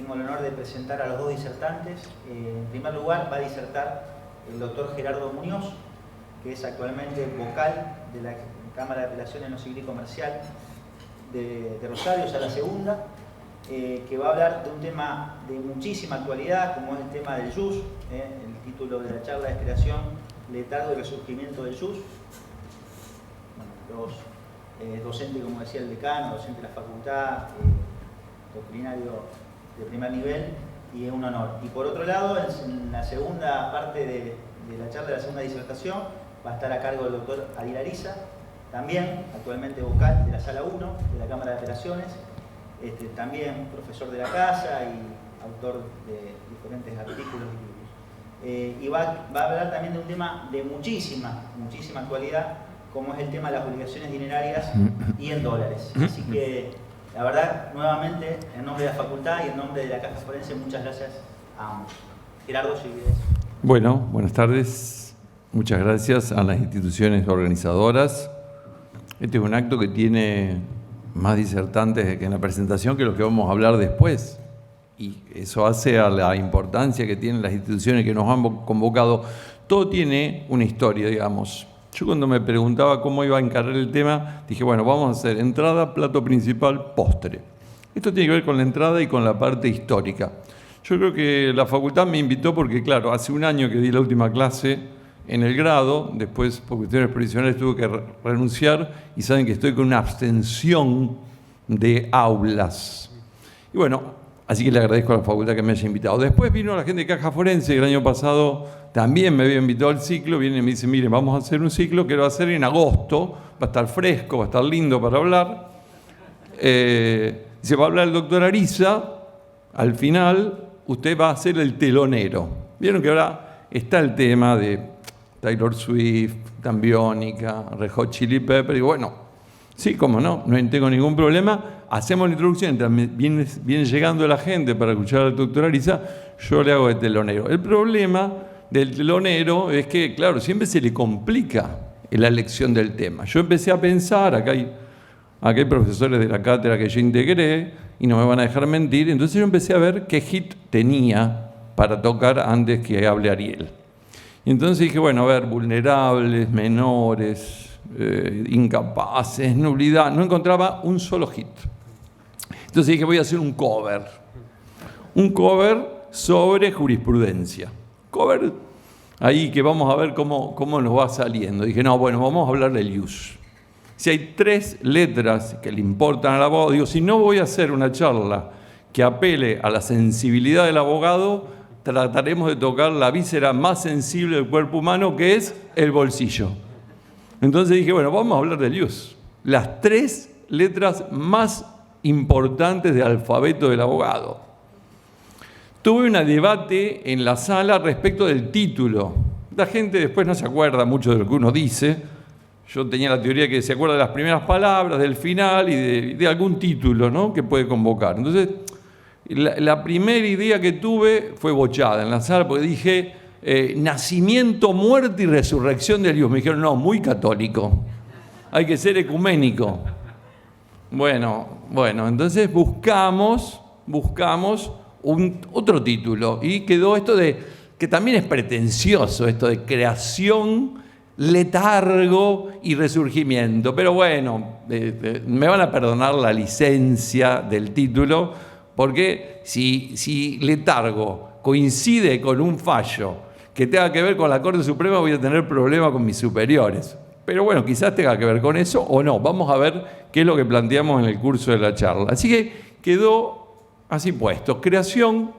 tengo el honor de presentar a los dos disertantes. En primer lugar va a disertar el doctor Gerardo Muñoz, que es actualmente vocal de la Cámara de Apelaciones No Civil y Comercial de Rosario, ya la segunda, que va a hablar de un tema de muchísima actualidad, como es el tema del JUS. El título de la charla es Creación, Letargo y Resurgimiento del JUS. Bueno, docente, como decía el decano, docente de la facultad, doctrinario de primer nivel, y es un honor. Y por otro lado, en la segunda parte de la charla, de la segunda disertación, va a estar a cargo del doctor Adil Ariza, también actualmente vocal de la Sala 1 de la Cámara de Apelaciones, también profesor de la casa y autor de diferentes artículos y libros. Y va a hablar también de un tema de muchísima actualidad, como es el tema de las obligaciones dinerarias y en dólares. Así que, la verdad, nuevamente, en nombre de la facultad y en nombre de la Caja Forense, muchas gracias a ambos. Gerardo, si quieres. Bueno, buenas tardes. Muchas gracias a las instituciones organizadoras. Este es un acto que tiene más disertantes que en la presentación que los que vamos a hablar después. Y eso hace a la importancia que tienen las instituciones que nos han convocado. Todo tiene una historia, digamos. Yo cuando me preguntaba cómo iba a encarar el tema, dije, bueno, vamos a hacer entrada, plato principal, postre. Esto tiene que ver con la entrada y con la parte histórica. Yo creo que la facultad me invitó porque, claro, hace un año que di la última clase en el grado, después por cuestiones profesionales tuve que renunciar y saben que estoy con una abstención de aulas. Y bueno, así que le agradezco a la facultad que me haya invitado. Después vino la gente de Caja Forense, que el año pasado también me había invitado al ciclo, viene y me dice, mire, vamos a hacer un ciclo que lo va a hacer en agosto, va a estar fresco, va a estar lindo para hablar. Se va a hablar el doctor Ariza, al final usted va a ser el telonero. Vieron que ahora está el tema de Taylor Swift, Tambiónica, Red Hot Chili Pepper, y bueno, sí, cómo no tengo ningún problema, hacemos la introducción, viene llegando la gente para escuchar al doctor Ariza, yo le hago de telonero. El problema del telonero es que, claro, siempre se le complica la elección del tema. Yo empecé a pensar, acá hay profesores de la cátedra que yo integré y no me van a dejar mentir, entonces yo empecé a ver qué hit tenía para tocar antes que hable Ariel. Y entonces dije, bueno, a ver, vulnerables, menores, incapaces, nulidad, no encontraba un solo hit. Entonces dije, voy a hacer un cover sobre jurisprudencia. Cover ahí que vamos a ver cómo nos va saliendo. Dije, no, bueno, vamos a hablar del ius. Si hay 3 letras que le importan al abogado, digo, si no voy a hacer una charla que apele a la sensibilidad del abogado, trataremos de tocar la víscera más sensible del cuerpo humano, que es el bolsillo. Entonces dije, bueno, vamos a hablar del ius. Las 3 letras más importantes del alfabeto del abogado. Tuve un debate en la sala respecto del título. La gente después no se acuerda mucho de lo que uno dice. Yo tenía la teoría que se acuerda de las primeras palabras, del final y de algún título, ¿no?, que puede convocar. Entonces, la primera idea que tuve fue bochada en la sala porque dije nacimiento, muerte y resurrección de Dios. Me dijeron, no, muy católico. Hay que ser ecuménico. Bueno, entonces buscamos otro título y quedó esto que también es pretencioso, esto de creación, letargo y resurgimiento. Pero bueno, me van a perdonar la licencia del título, porque si letargo coincide con un fallo que tenga que ver con la Corte Suprema, voy a tener problemas con mis superiores. Pero bueno, quizás tenga que ver con eso o no. Vamos a ver qué es lo que planteamos en el curso de la charla. Así que quedó así puesto: creación,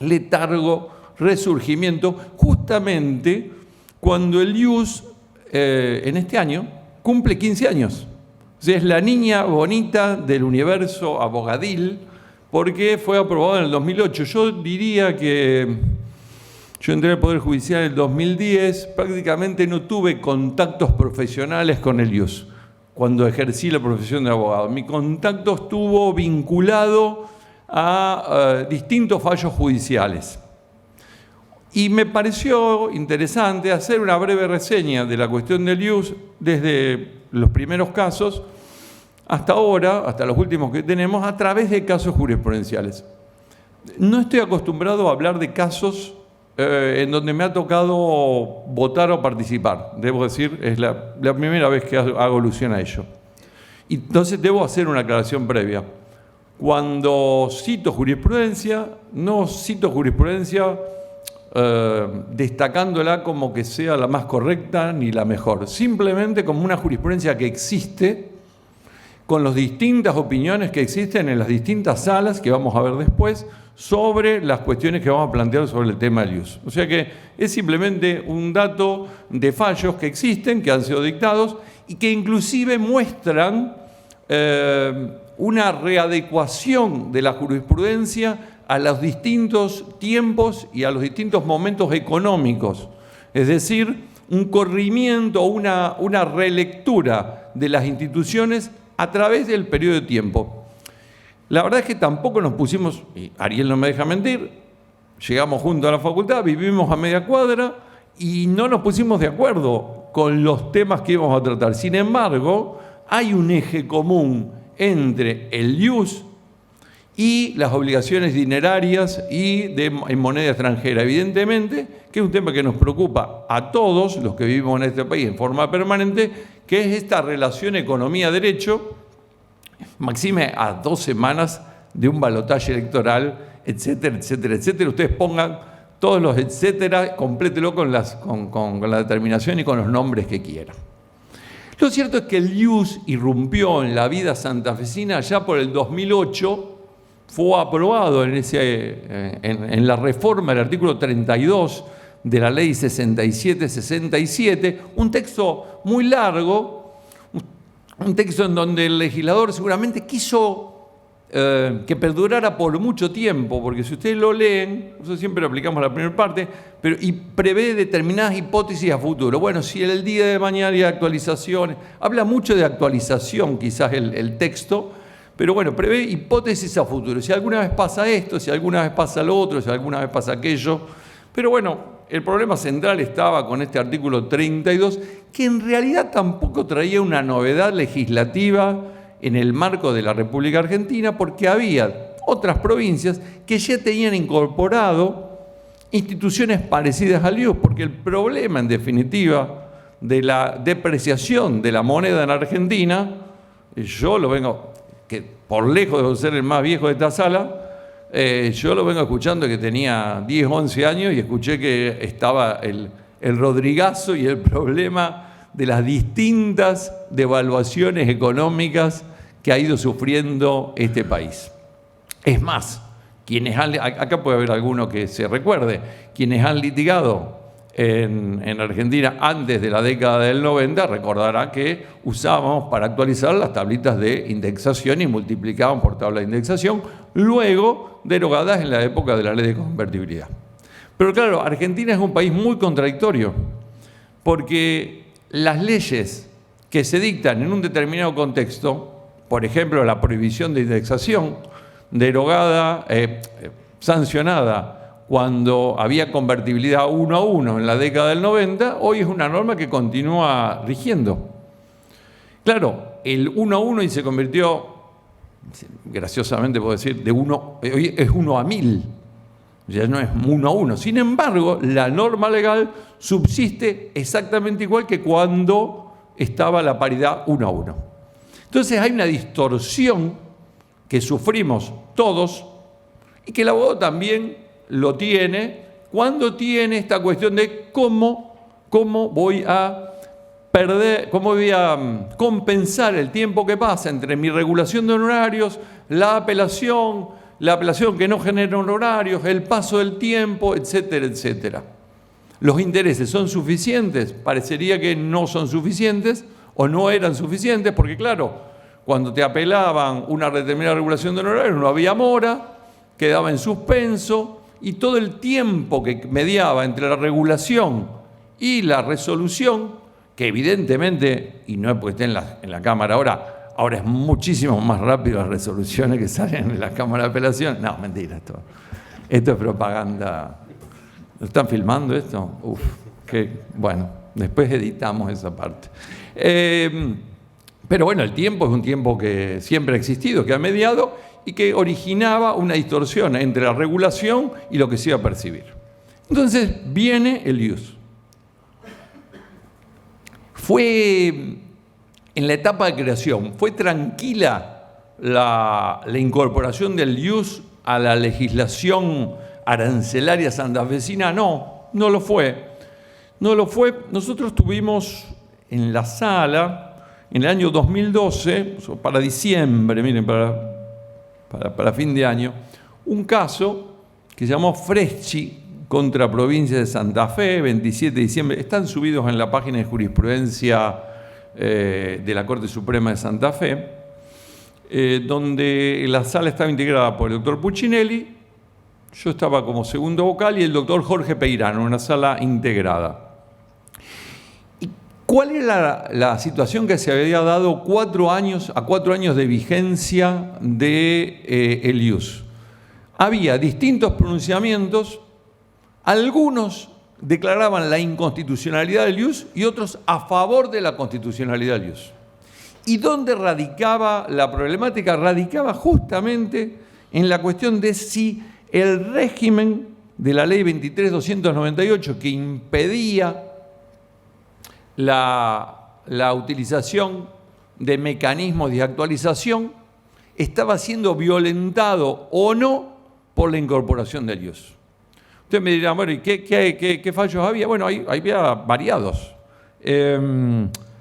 letargo, resurgimiento, justamente cuando el ius en este año cumple 15 años. O sea, es la niña bonita del universo abogadil, porque fue aprobado en el 2008. Yo diría que yo entré al Poder Judicial en el 2010, prácticamente no tuve contactos profesionales con el ius cuando ejercí la profesión de abogado. Mi contacto estuvo vinculado a distintos fallos judiciales. Y me pareció interesante hacer una breve reseña de la cuestión del ius desde los primeros casos hasta ahora, hasta los últimos que tenemos, a través de casos jurisprudenciales. No estoy acostumbrado a hablar de casos en donde me ha tocado votar o participar. Debo decir, es la primera vez que hago alusión a ello. Entonces debo hacer una aclaración previa. Cuando cito jurisprudencia, no cito jurisprudencia destacándola como que sea la más correcta ni la mejor, simplemente como una jurisprudencia que existe, con las distintas opiniones que existen en las distintas salas que vamos a ver después sobre las cuestiones que vamos a plantear sobre el tema del ius. O sea que es simplemente un dato de fallos que existen, que han sido dictados y que inclusive muestran una readecuación de la jurisprudencia a los distintos tiempos y a los distintos momentos económicos. Es decir, un corrimiento, una relectura de las instituciones a través del periodo de tiempo. La verdad es que tampoco nos pusimos, y Ariel no me deja mentir, llegamos juntos a la facultad, vivimos a media cuadra y no nos pusimos de acuerdo con los temas que íbamos a tratar. Sin embargo, hay un eje común entre el ius y las obligaciones dinerarias y en moneda extranjera. Evidentemente que es un tema que nos preocupa a todos los que vivimos en este país en forma permanente, que es esta relación economía-derecho, máxime a 2 semanas de un balotaje electoral, etcétera, etcétera, etcétera. Ustedes pongan todos los etcétera, complételo con la determinación y con los nombres que quieran. Lo cierto es que el ius irrumpió en la vida santafesina ya por el 2008, fue aprobado en la reforma del artículo 32 de la ley 67-67, un texto muy largo, un texto en donde el legislador seguramente quiso que perdurara por mucho tiempo, porque si ustedes lo leen, nosotros siempre lo aplicamos la primera parte, y prevé determinadas hipótesis a futuro. Bueno, si el día de mañana hay actualizaciones, habla mucho de actualización quizás el texto, pero bueno, prevé hipótesis a futuro. Si alguna vez pasa esto, si alguna vez pasa lo otro, si alguna vez pasa aquello. Pero bueno, el problema central estaba con este artículo 32, que en realidad tampoco traía una novedad legislativa en el marco de la República Argentina, porque había otras provincias que ya tenían incorporado instituciones parecidas al ius, porque el problema, en definitiva, de la depreciación de la moneda en Argentina, yo lo vengo, que por lejos de ser el más viejo de esta sala, yo lo vengo escuchando que tenía 10, 11 años y escuché que estaba el Rodrigazo y el problema de las distintas devaluaciones económicas que ha ido sufriendo este país. Es más, acá puede haber alguno que se recuerde, quienes han litigado en Argentina antes de la década del 90, recordarán que usábamos para actualizar las tablitas de indexación y multiplicaban por tabla de indexación, luego derogadas en la época de la ley de convertibilidad. Pero claro, Argentina es un país muy contradictorio, porque las leyes que se dictan en un determinado contexto, por ejemplo, la prohibición de indexación, derogada, sancionada cuando había convertibilidad 1 a 1 en la década del 90, hoy es una norma que continúa rigiendo. Claro, el 1 a 1 y se convirtió, graciosamente puedo decir, hoy es 1 a 1000, ya no es 1 a 1. Sin embargo, la norma legal subsiste exactamente igual que cuando estaba la paridad 1 a 1. Entonces hay una distorsión que sufrimos todos y que el abogado también lo tiene cuando tiene esta cuestión de cómo voy a compensar el tiempo que pasa entre mi regulación de honorarios, la apelación que no genera honorarios, el paso del tiempo, etcétera, etcétera. ¿Los intereses son suficientes? Parecería que no son suficientes o no eran suficientes, porque claro, cuando te apelaban una determinada regulación de honorarios no había mora, quedaba en suspenso, y todo el tiempo que mediaba entre la regulación y la resolución, que evidentemente, y no es porque esté en la Cámara ahora es muchísimo más rápido las resoluciones que salen en la Cámara de Apelación. No, mentira, esto es propaganda. ¿Lo están filmando esto? Bueno, después editamos esa parte. Pero bueno, el tiempo es un tiempo que siempre ha existido, que ha mediado y que originaba una distorsión entre la regulación y lo que se iba a percibir. Entonces viene el IUS. Fue en la etapa de creación, ¿fue tranquila la incorporación del IUS a la legislación arancelaria santafesina? No, no lo fue. No lo fue. Nosotros tuvimos en la sala, en el año 2012, para diciembre, miren, para fin de año, un caso que se llamó Freschi contra provincia de Santa Fe, 27 de diciembre. Están subidos en la página de jurisprudencia de la Corte Suprema de Santa Fe, donde la sala estaba integrada por el doctor Puccinelli, yo estaba como segundo vocal y el doctor Jorge Peirano, una sala integrada. ¿Y cuál era la situación que se había dado a 4 años de vigencia de el IUS? Había distintos pronunciamientos, algunos declaraban la inconstitucionalidad del IUS y otros a favor de la constitucionalidad del IUS. ¿Y dónde radicaba la problemática? Radicaba justamente en la cuestión de si el régimen de la ley 23.298 que impedía la utilización de mecanismos de actualización estaba siendo violentado o no por la incorporación del IUS. Ustedes me dirán, bueno, ¿y qué fallos había? Bueno, había variados.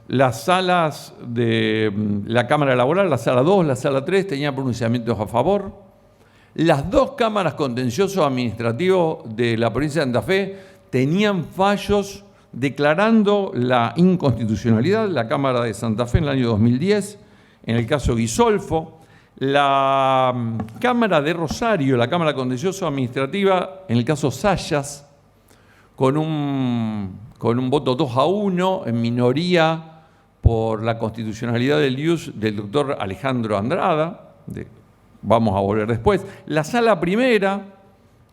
Las salas de la Cámara Laboral, la Sala 2, la Sala 3, tenían pronunciamientos a favor. Las 2 cámaras contenciosos administrativos de la provincia de Santa Fe tenían fallos declarando la inconstitucionalidad. La Cámara de Santa Fe en el año 2010, en el caso Guisolfo. La Cámara de Rosario, la Cámara Contencioso Administrativa, en el caso Sayas, con un voto 2-1 en minoría por la constitucionalidad del IUS del doctor Alejandro Andrada, vamos a volver después. La Sala Primera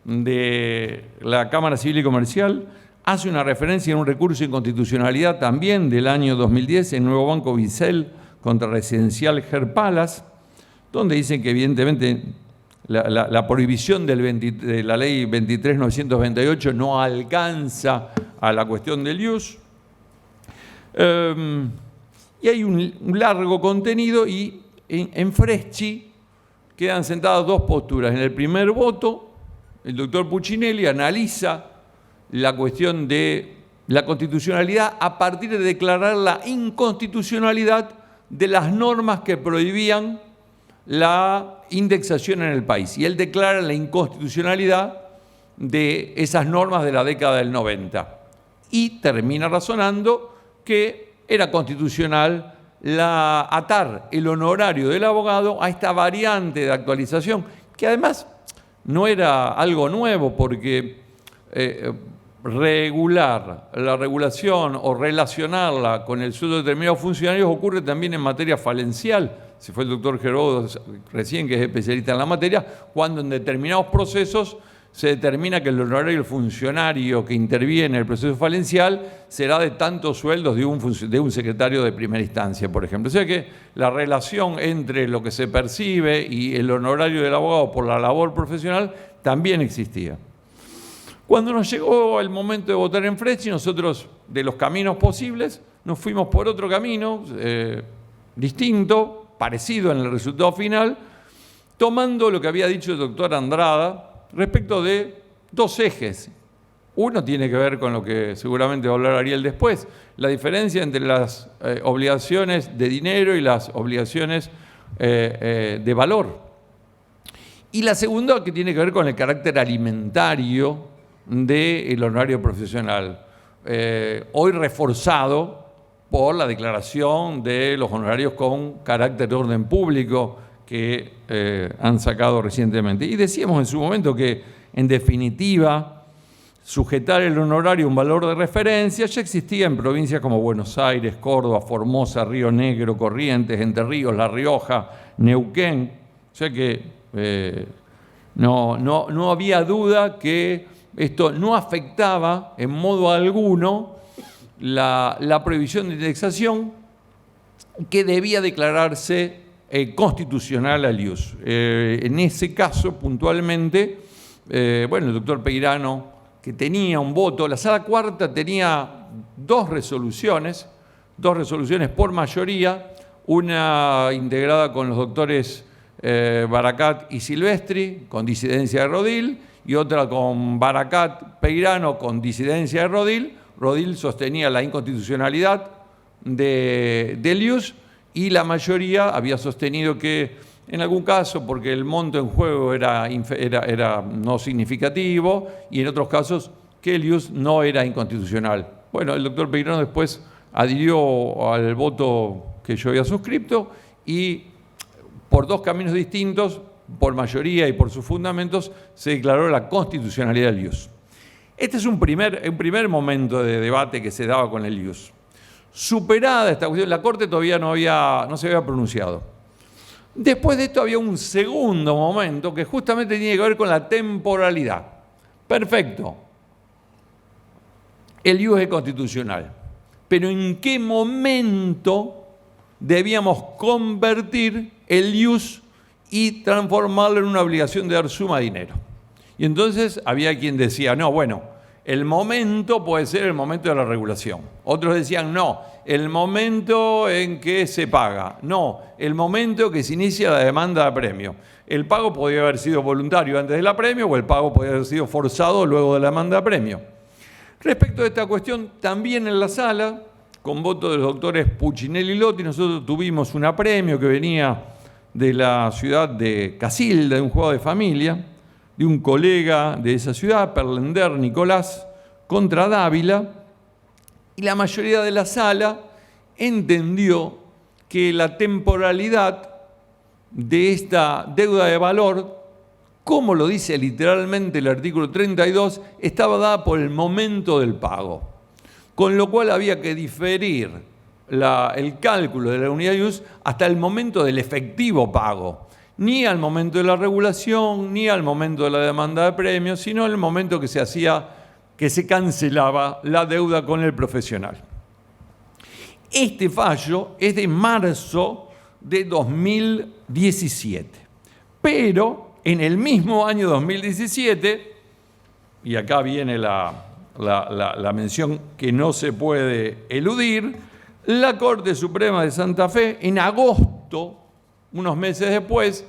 de la Cámara Civil y Comercial hace una referencia en un recurso de inconstitucionalidad también del año 2010 en Nuevo Banco Vicel contra Residencial Gerpalas, donde dicen que evidentemente la prohibición de la ley 23.928 no alcanza a la cuestión del IUS. Y hay un largo contenido y en Freschi quedan sentadas 2 posturas. En el primer voto, el doctor Puccinelli analiza la cuestión de la constitucionalidad a partir de declarar la inconstitucionalidad de las normas que prohibían la indexación en el país. Y él declara la inconstitucionalidad de esas normas de la década del 90. Y termina razonando que era constitucional atar el honorario del abogado a esta variante de actualización, que además no era algo nuevo, porque regular la regulación o relacionarla con el sueldo de determinados funcionarios ocurre también en materia falencial. Se fue el doctor Gerodo recién, que es especialista en la materia, cuando en determinados procesos se determina que el honorario del funcionario que interviene en el proceso falencial será de tantos sueldos de un secretario de primera instancia, por ejemplo. O sea que la relación entre lo que se percibe y el honorario del abogado por la labor profesional también existía. Cuando nos llegó el momento de votar en Freschi, nosotros, de los caminos posibles, nos fuimos por otro camino distinto, parecido en el resultado final, tomando lo que había dicho el doctor Andrada respecto de 2 ejes. Uno tiene que ver con lo que seguramente va a hablar Ariel después, la diferencia entre las obligaciones de dinero y las obligaciones de valor. Y la segunda, que tiene que ver con el carácter alimentario del honorario profesional, hoy reforzado por la declaración de los honorarios con carácter de orden público que han sacado recientemente. Y decíamos en su momento que, en definitiva, sujetar el honorario a un valor de referencia ya existía en provincias como Buenos Aires, Córdoba, Formosa, Río Negro, Corrientes, Entre Ríos, La Rioja, Neuquén. O sea que no había duda que esto no afectaba en modo alguno la prohibición de indexación, que debía declararse constitucional al ius. En ese caso, puntualmente, el doctor Peirano, que tenía un voto, la Sala Cuarta tenía dos resoluciones por mayoría, una integrada con los doctores Baracat y Silvestri, con disidencia de Rodil, y otra con Baracat, Peirano, con disidencia de Rodil. Rodil sostenía la inconstitucionalidad del ius, y la mayoría había sostenido que en algún caso, porque el monto en juego era no significativo, y en otros casos que el ius no era inconstitucional. Bueno, el doctor Peirano después adhirió al voto que yo había suscrito, y por dos caminos distintos, por mayoría y por sus fundamentos, se declaró la constitucionalidad del ius. Este es un primer momento de debate que se daba con el ius. Superada esta cuestión, la Corte todavía no se había pronunciado. Después de esto había un segundo momento que justamente tiene que ver con la temporalidad. Perfecto. El ius es constitucional. Pero ¿en qué momento debíamos convertir el ius y transformarlo en una obligación de dar suma de dinero? Y entonces había quien decía, no, bueno, el momento puede ser el momento de la regulación. Otros decían, no, el momento en que se paga. No, el momento que se inicia la demanda de premio. El pago podía haber sido voluntario antes de la premio, o el pago podía haber sido forzado luego de la demanda de premio. Respecto a esta cuestión, también en la sala, con voto de los doctores Puccinelli y Lotti, nosotros tuvimos un apremio que venía de la ciudad de Casilda, de un juego de familia, de un colega de esa ciudad, Perlender Nicolás, contra Dávila, y la mayoría de la sala entendió que la temporalidad de esta deuda de valor, como lo dice literalmente el artículo 32, estaba dada por el momento del pago, con lo cual había que diferir el cálculo de la unidad ius hasta el momento del efectivo pago, ni al momento de la regulación, ni al momento de la demanda de premios, sino en el momento que se cancelaba la deuda con el profesional. Este fallo es de marzo de 2017, pero en el mismo año 2017, y acá viene la mención que no se puede eludir, la Corte Suprema de Santa Fe, en agosto, unos meses después,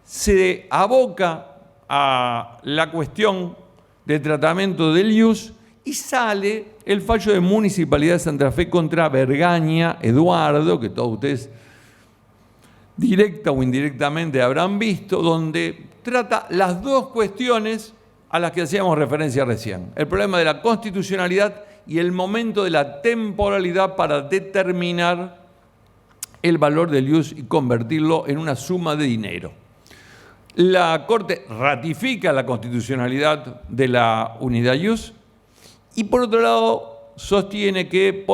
se aboca a la cuestión de tratamiento del ius y sale el fallo de Municipalidad de Santa Fe contra Bergaña Eduardo, que todos ustedes directa o indirectamente habrán visto, donde trata las dos cuestiones a las que hacíamos referencia recién. El problema de la constitucionalidad y el momento de la temporalidad para determinar el valor del ius y convertirlo en una suma de dinero. La Corte ratifica la constitucionalidad de la unidad ius y, por otro lado, sostiene que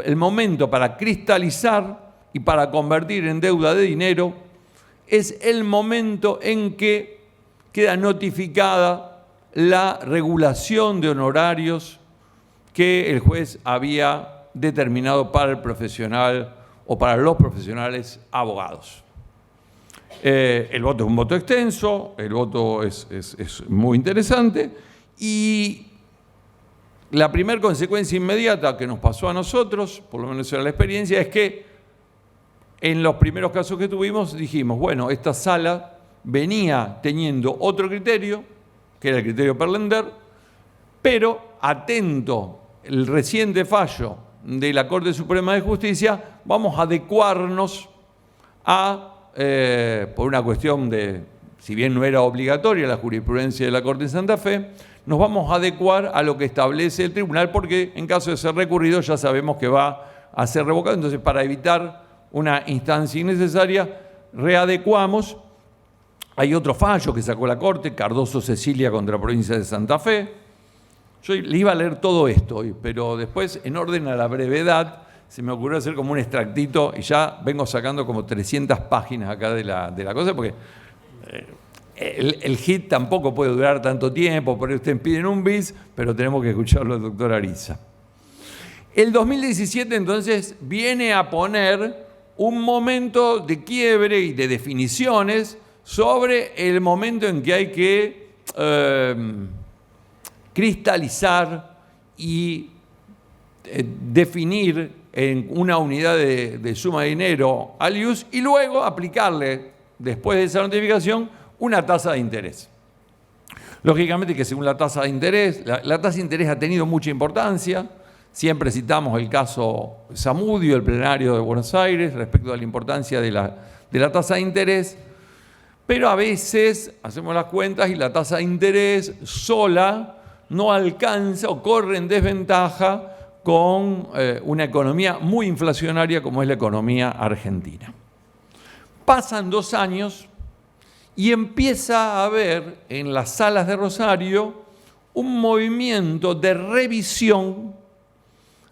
el momento para cristalizar y para convertir en deuda de dinero es el momento en que queda notificada la regulación de honorarios que el juez había determinado para el profesional o para los profesionales abogados. El voto es un voto extenso, el voto es muy interesante, y la primera consecuencia inmediata que nos pasó a nosotros, por lo menos era la experiencia, es que en los primeros casos que tuvimos dijimos, bueno, esta sala venía teniendo otro criterio, que era el criterio Perlender, pero atento el reciente fallo de la Corte Suprema de Justicia, vamos a adecuarnos por una cuestión de, si bien no era obligatoria la jurisprudencia de la Corte de Santa Fe, nos vamos a adecuar a lo que establece el tribunal, porque en caso de ser recurrido ya sabemos que va a ser revocado. Entonces, para evitar una instancia innecesaria, readecuamos. Hay otro fallo que sacó la Corte, Cardoso Cecilia contra la provincia de Santa Fe. Yo le iba a leer todo esto hoy, pero después, en orden a la brevedad, se me ocurrió hacer como un extractito y ya vengo sacando como 300 páginas acá de la cosa, porque el hit tampoco puede durar tanto tiempo, por eso ustedes piden un bis, pero tenemos que escucharlo al doctor Ariza. El 2017 entonces viene a poner un momento de quiebre y de definiciones sobre el momento en que hay que cristalizar y definir en una unidad de suma de dinero al IUS y luego aplicarle, después de esa notificación, una tasa de interés. Lógicamente que según la tasa de interés, la tasa de interés ha tenido mucha importancia. Siempre citamos el caso Zamudio, el plenario de Buenos Aires, respecto a la importancia de la tasa de interés, pero a veces hacemos las cuentas y la tasa de interés sola no alcanza o corre en desventaja con una economía muy inflacionaria como es la economía argentina. Pasan 2 años y empieza a haber en las salas de Rosario un movimiento de revisión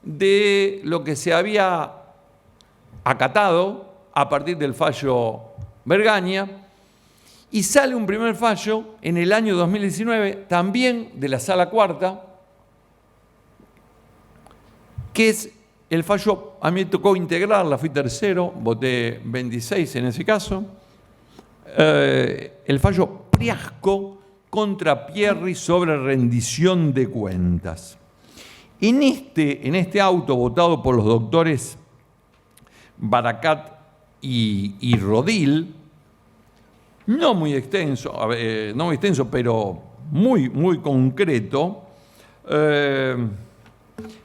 de lo que se había acatado a partir del fallo Vergaña, y sale un primer fallo en el año 2019, también de la Sala Cuarta, que es el fallo, a mí me tocó integrarla, fui tercero, voté 26 en ese caso, el fallo Priasco contra Pierri sobre rendición de cuentas. En este auto votado por los doctores Baracat y Rodil, no muy extenso, pero muy concreto,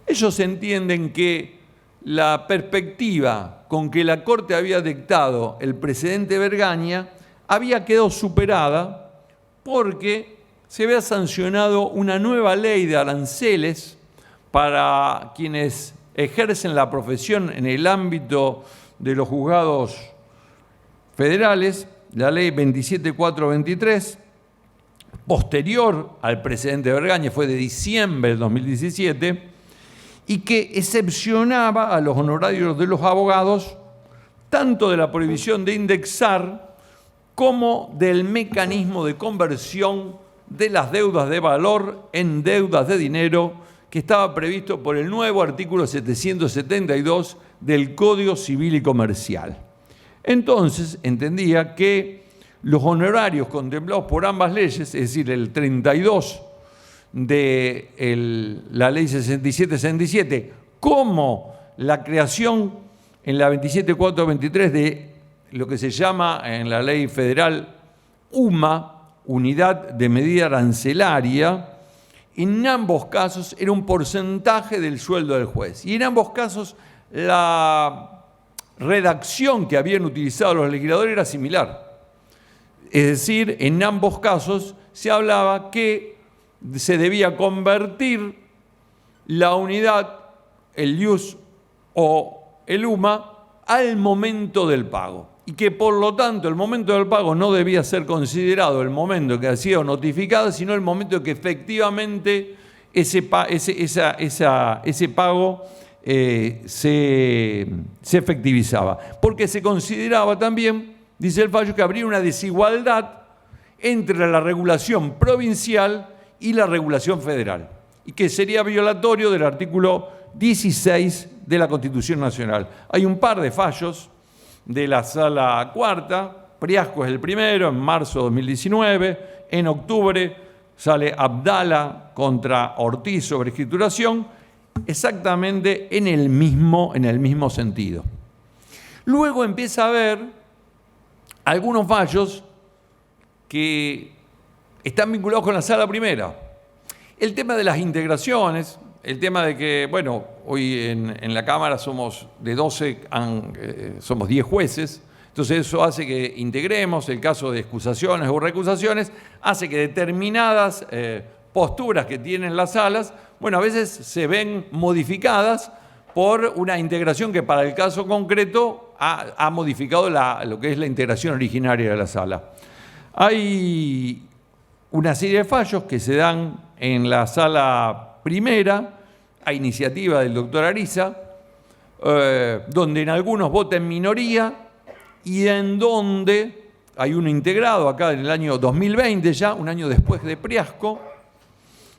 ellos entienden que la perspectiva con que la Corte había dictado el precedente Vergaña había quedado superada porque se había sancionado una nueva ley de aranceles para quienes ejercen la profesión en el ámbito de los juzgados federales, la ley 27423, posterior al precedente Vergaña, fue de diciembre del 2017, y que excepcionaba a los honorarios de los abogados tanto de la prohibición de indexar como del mecanismo de conversión de las deudas de valor en deudas de dinero que estaba previsto por el nuevo artículo 772 del Código Civil y Comercial. Entonces, entendía que los honorarios contemplados por ambas leyes, es decir, el 32 de la ley 6767, como la creación en la 27423 de lo que se llama en la ley federal UMA, Unidad de Medida Arancelaria, en ambos casos era un porcentaje del sueldo del juez. Y en ambos casos la redacción que habían utilizado los legisladores era similar. Es decir, en ambos casos se hablaba que se debía convertir la unidad, el IUS o el UMA, al momento del pago. Y que por lo tanto el momento del pago no debía ser considerado el momento que ha sido notificado, sino el momento en que efectivamente ese pago se efectivizaba. Porque se consideraba también, dice el fallo, que habría una desigualdad entre la regulación provincial y la regulación federal, y que sería violatorio del artículo 16 de la Constitución Nacional. Hay un par de fallos de la Sala Cuarta, Priasco es el primero, en marzo de 2019, en octubre sale Abdala contra Ortiz sobre escrituración, exactamente en el mismo sentido. Luego empieza a haber algunos fallos que están vinculados con la Sala Primera. El tema de las integraciones, el tema de que, bueno, hoy en la Cámara somos de 12, somos 10 jueces, entonces eso hace que integremos el caso de excusaciones o recusaciones, hace que determinadas posturas que tienen las salas, bueno, a veces se ven modificadas por una integración que para el caso concreto ha modificado lo que es la integración originaria de la sala. Hay una serie de fallos que se dan en la Sala Primera, a iniciativa del doctor Ariza, donde en algunos vota en minoría y en donde hay uno integrado acá en el año 2020 ya, un año después de Priasco,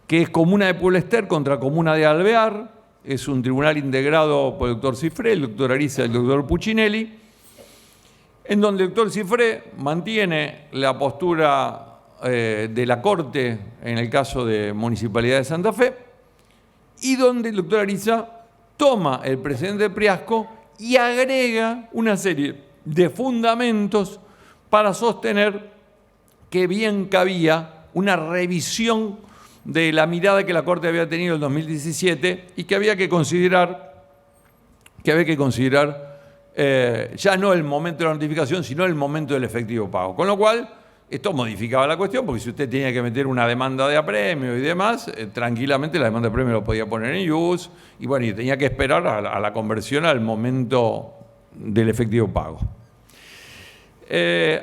que es Comuna de Pueblo Ester contra Comuna de Alvear, es un tribunal integrado por el doctor Cifré, el doctor Ariza y el doctor Puccinelli, en donde el doctor Cifré mantiene la postura de la Corte en el caso de Municipalidad de Santa Fe, y donde el doctor Ariza toma el precedente de Priasco y agrega una serie de fundamentos para sostener que bien cabía una revisión de la mirada que la Corte había tenido en el 2017 y que había que considerar ya no el momento de la notificación, sino el momento del efectivo pago. Con lo cual, esto modificaba la cuestión, porque si usted tenía que meter una demanda de apremio y demás, tranquilamente la demanda de apremio lo podía poner en ius, y bueno, y tenía que esperar a la conversión al momento del efectivo pago.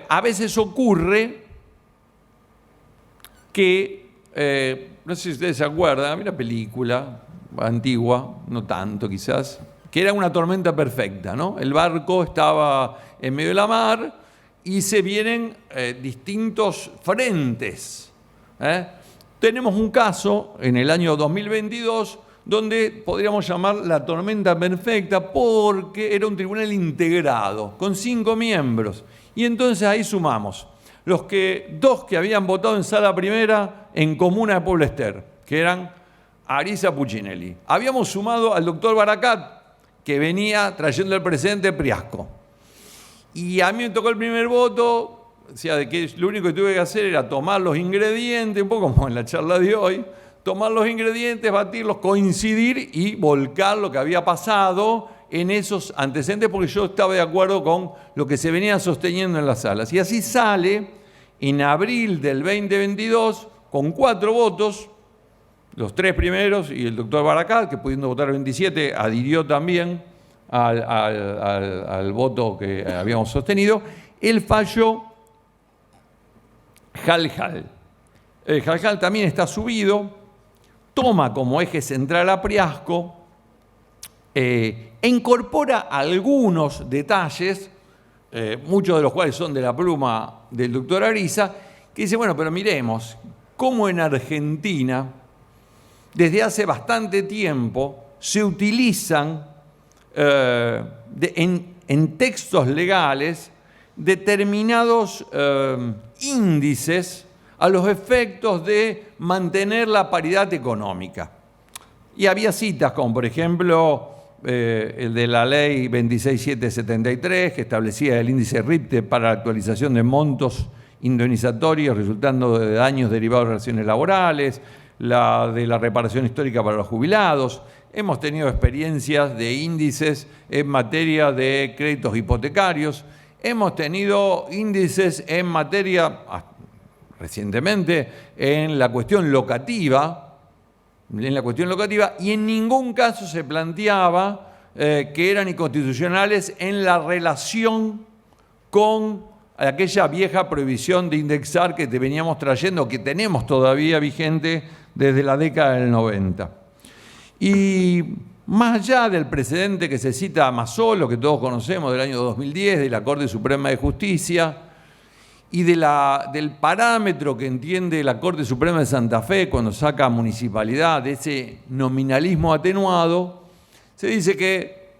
A veces ocurre que, no sé si ustedes se acuerdan, había una película antigua, no tanto quizás, que era Una tormenta perfecta, ¿no? El barco estaba en medio de la mar y se vienen distintos frentes. Tenemos un caso en el año 2022 donde podríamos llamar la tormenta perfecta porque era un tribunal integrado con 5 miembros. Y entonces ahí sumamos dos que habían votado en sala primera en Comuna de Pueblo Ester, que eran Ariza Puccinelli. Habíamos sumado al doctor Baracat, que venía trayendo el precedente Priasco. Y a mí me tocó el primer voto, o sea, de que lo único que tuve que hacer era tomar los ingredientes, un poco como en la charla de hoy, tomar los ingredientes, batirlos, coincidir y volcar lo que había pasado en esos antecedentes, porque yo estaba de acuerdo con lo que se venía sosteniendo en las salas. Y así sale en abril del 2022 con 4 votos, los 3 primeros y el doctor Baracat, que pudiendo votar 27, adhirió también al voto que habíamos sostenido, el fallo Jal-Jal. El Jal-Jal también está subido, toma como eje central a Priasco, e incorpora algunos detalles, muchos de los cuales son de la pluma del doctor Ariza, que dice, bueno, pero miremos cómo en Argentina, desde hace bastante tiempo, se utilizan en textos legales determinados índices a los efectos de mantener la paridad económica. Y había citas como, por ejemplo, el de la ley 26773, que establecía el índice RIPTE para la actualización de montos indemnizatorios resultando de daños derivados de relaciones laborales, la de la reparación histórica para los jubilados. Hemos tenido experiencias de índices en materia de créditos hipotecarios. Hemos tenido índices en materia, recientemente, en la cuestión locativa, y en ningún caso se planteaba que eran inconstitucionales en la relación con aquella vieja prohibición de indexar que te veníamos trayendo, que tenemos todavía vigente desde la década del 90. Y más allá del precedente que se cita a Mazzolo, que todos conocemos, del año 2010, de la Corte Suprema de Justicia, y del parámetro que entiende la Corte Suprema de Santa Fe cuando saca municipalidad, de ese nominalismo atenuado, se dice que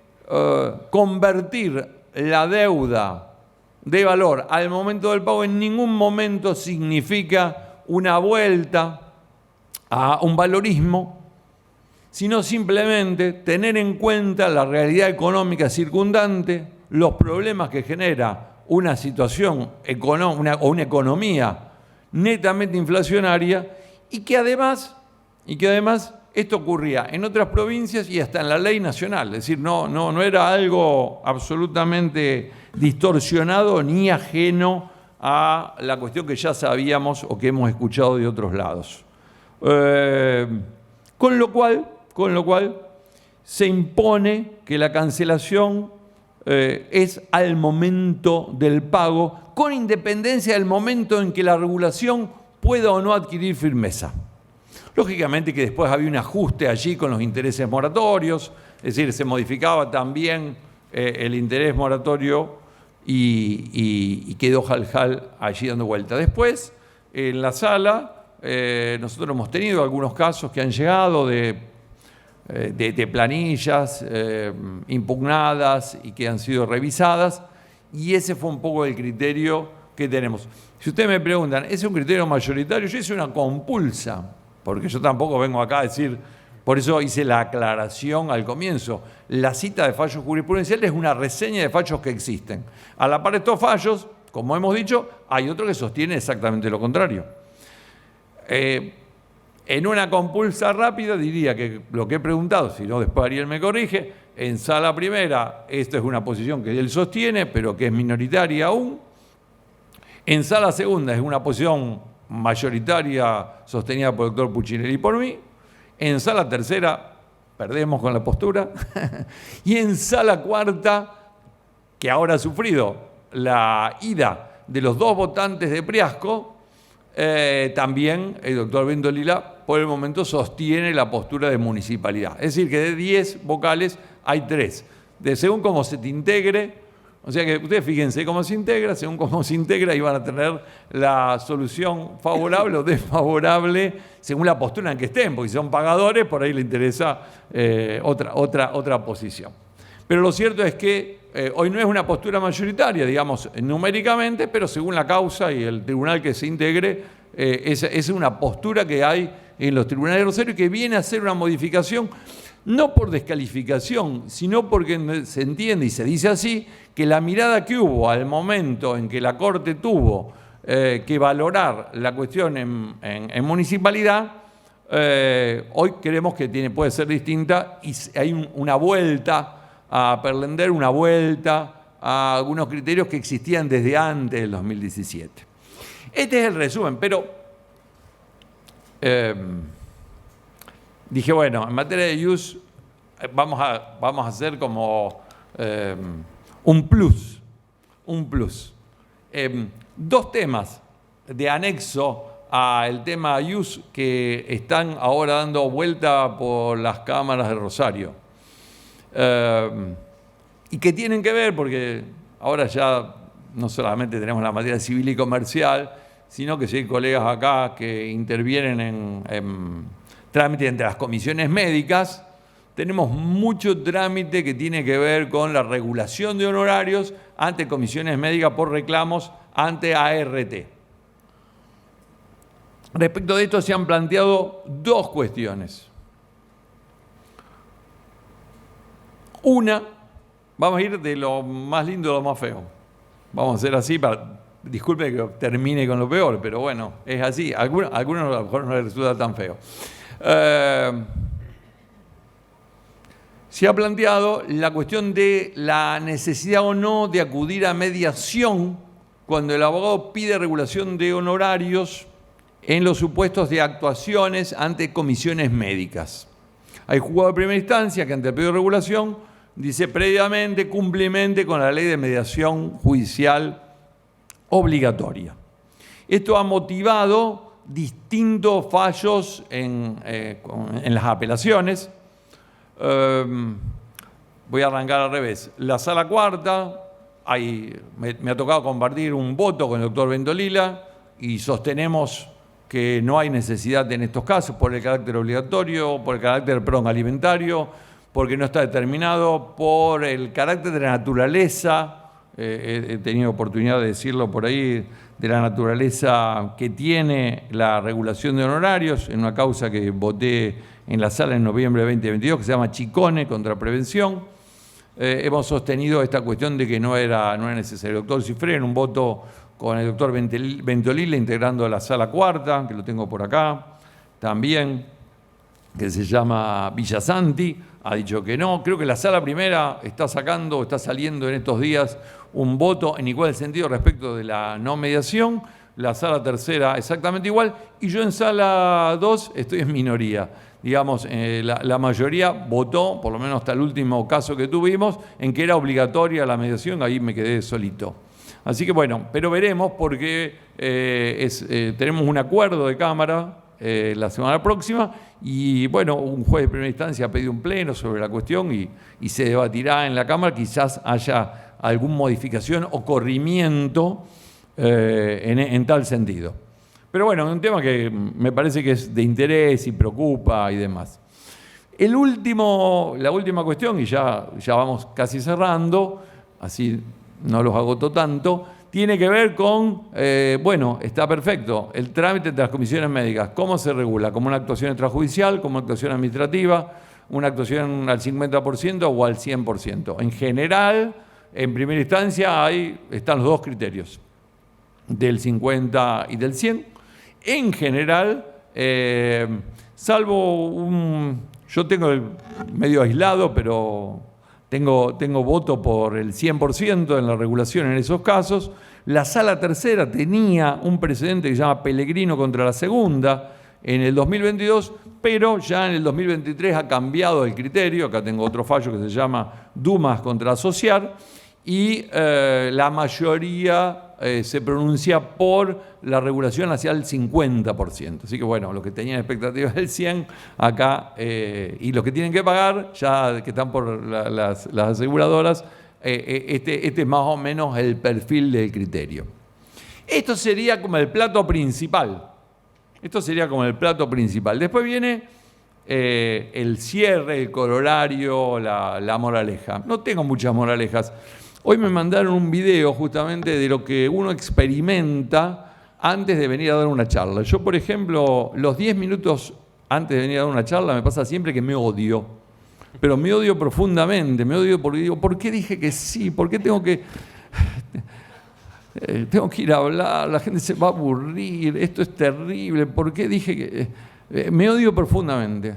convertir la deuda de valor al momento del pago en ningún momento significa una vuelta a un valorismo, sino simplemente tener en cuenta la realidad económica circundante, los problemas que genera una situación o una economía netamente inflacionaria, y que además esto ocurría en otras provincias y hasta en la ley nacional. Es decir, no era algo absolutamente distorsionado ni ajeno a la cuestión que ya sabíamos o que hemos escuchado de otros lados. Con lo cual se impone que la cancelación es al momento del pago, con independencia del momento en que la regulación pueda o no adquirir firmeza. Lógicamente que después había un ajuste allí con los intereses moratorios, es decir, se modificaba también el interés moratorio y quedó Jal-Jal allí dando vuelta. Después, en la sala, nosotros hemos tenido algunos casos que han llegado de planillas impugnadas y que han sido revisadas, y ese fue un poco el criterio que tenemos. Si ustedes me preguntan, ¿es un criterio mayoritario? Yo hice una compulsa, porque yo tampoco vengo acá a decir, por eso hice la aclaración al comienzo. La cita de fallos jurisprudenciales es una reseña de fallos que existen. A la par de estos fallos, como hemos dicho, hay otro que sostiene exactamente lo contrario. En una compulsa rápida diría que lo que he preguntado, si no después Ariel me corrige, en sala primera esta es una posición que él sostiene, pero que es minoritaria aún. En sala segunda es una posición mayoritaria sostenida por el doctor Puccinelli y por mí. En sala tercera perdemos con la postura. Y en sala cuarta, que ahora ha sufrido la ida de los 2 votantes de Priasco, también el doctor Bendolila por el momento sostiene la postura de municipalidad. Es decir, que de 10 vocales hay 3. Según cómo se te integre, o sea que ustedes fíjense cómo se integra, según cómo se integra, y van a tener la solución favorable o desfavorable según la postura en que estén, porque si son pagadores, por ahí les interesa otra posición. Pero lo cierto es que hoy no es una postura mayoritaria, digamos, numéricamente, pero según la causa y el tribunal que se integre, es una postura que hay en los tribunales de Rosario que viene a ser una modificación, no por descalificación, sino porque se entiende y se dice así, que la mirada que hubo al momento en que la Corte tuvo que valorar la cuestión en municipalidad, hoy creemos que puede ser distinta y hay una vuelta a Perlender, una vuelta a algunos criterios que existían desde antes del 2017. Este es el resumen, pero dije, bueno, en materia de ius vamos a hacer como un plus. 2 temas de anexo al tema ius que están ahora dando vuelta por las cámaras de Rosario. Y que tienen que ver, porque ahora ya no solamente tenemos la materia civil y comercial, sino que si hay colegas acá que intervienen en trámite entre las comisiones médicas, tenemos mucho trámite que tiene que ver con la regulación de honorarios ante comisiones médicas por reclamos ante ART. Respecto de esto se han planteado 2 cuestiones. Una, vamos a ir de lo más lindo a lo más feo. Vamos a hacer así disculpe que termine con lo peor, pero bueno, es así. A algunos a lo mejor no les resulta tan feo. Se ha planteado la cuestión de la necesidad o no de acudir a mediación cuando el abogado pide regulación de honorarios en los supuestos de actuaciones ante comisiones médicas. Hay juzgado de primera instancia que ante el pedido de regulación dice previamente cumplimente con la ley de mediación judicial obligatoria. Esto ha motivado distintos fallos en las apelaciones. Voy a arrancar al revés. La sala cuarta, me ha tocado compartir un voto con el doctor Bendolila y sostenemos que no hay necesidad en estos casos por el carácter obligatorio, por el carácter alimentario, porque no está determinado, por el carácter de la naturaleza, he tenido oportunidad de decirlo por ahí, de la naturaleza que tiene la regulación de honorarios, en una causa que voté en la sala en noviembre de 2022, que se llama Chicone contra Prevención. Hemos sostenido esta cuestión de que no era necesario. El doctor Cifré, en un voto con el doctor Bentolila, integrando la sala cuarta, que lo tengo por acá, también, que se llama Villasanti, ha dicho que no. Creo que la sala primera está saliendo en estos días un voto en igual sentido respecto de la no mediación, la sala tercera exactamente igual, y yo en sala 2 estoy en minoría. Digamos, la mayoría votó, por lo menos hasta el último caso que tuvimos, en que era obligatoria la mediación, ahí me quedé solito. Así que bueno, pero veremos porque tenemos un acuerdo de Cámara la semana próxima y bueno, un juez de primera instancia ha pedido un pleno sobre la cuestión y se debatirá en la Cámara, quizás haya alguna modificación o corrimiento en tal sentido. Pero bueno, es un tema que me parece que es de interés y preocupa y demás. La última cuestión, y ya vamos casi cerrando, así no los agotó tanto, tiene que ver con, bueno, está perfecto, el trámite de las comisiones médicas, ¿cómo se regula? ¿Como una actuación extrajudicial, como una actuación administrativa, una actuación al 50% o al 100%? En general, en primera instancia, están los dos criterios, del 50 y del 100. En general, salvo yo tengo el medio aislado, pero tengo voto por el 100% en la regulación en esos casos. La Sala Tercera tenía un precedente que se llama Pellegrino contra la Segunda en el 2022, pero ya en el 2023 ha cambiado el criterio. Acá tengo otro fallo que se llama Dumas contra Asociar, y la mayoría se pronuncia por la regulación hacia el 50%. Así que bueno, los que tenían expectativas del 100, acá, y los que tienen que pagar, ya que están por las aseguradoras, este es más o menos el perfil del criterio. Esto sería como el plato principal. Después viene el cierre, el corolario, la moraleja. No tengo muchas moralejas. Hoy me mandaron un video justamente de lo que uno experimenta antes de venir a dar una charla. Yo, por ejemplo, los 10 minutos antes de venir a dar una charla me pasa siempre que me odio. Pero me odio profundamente, me odio porque digo, ¿por qué dije que sí? ¿Por qué tengo que ir a hablar? La gente se va a aburrir, esto es terrible. ¿Por qué dije que...? Me odio profundamente,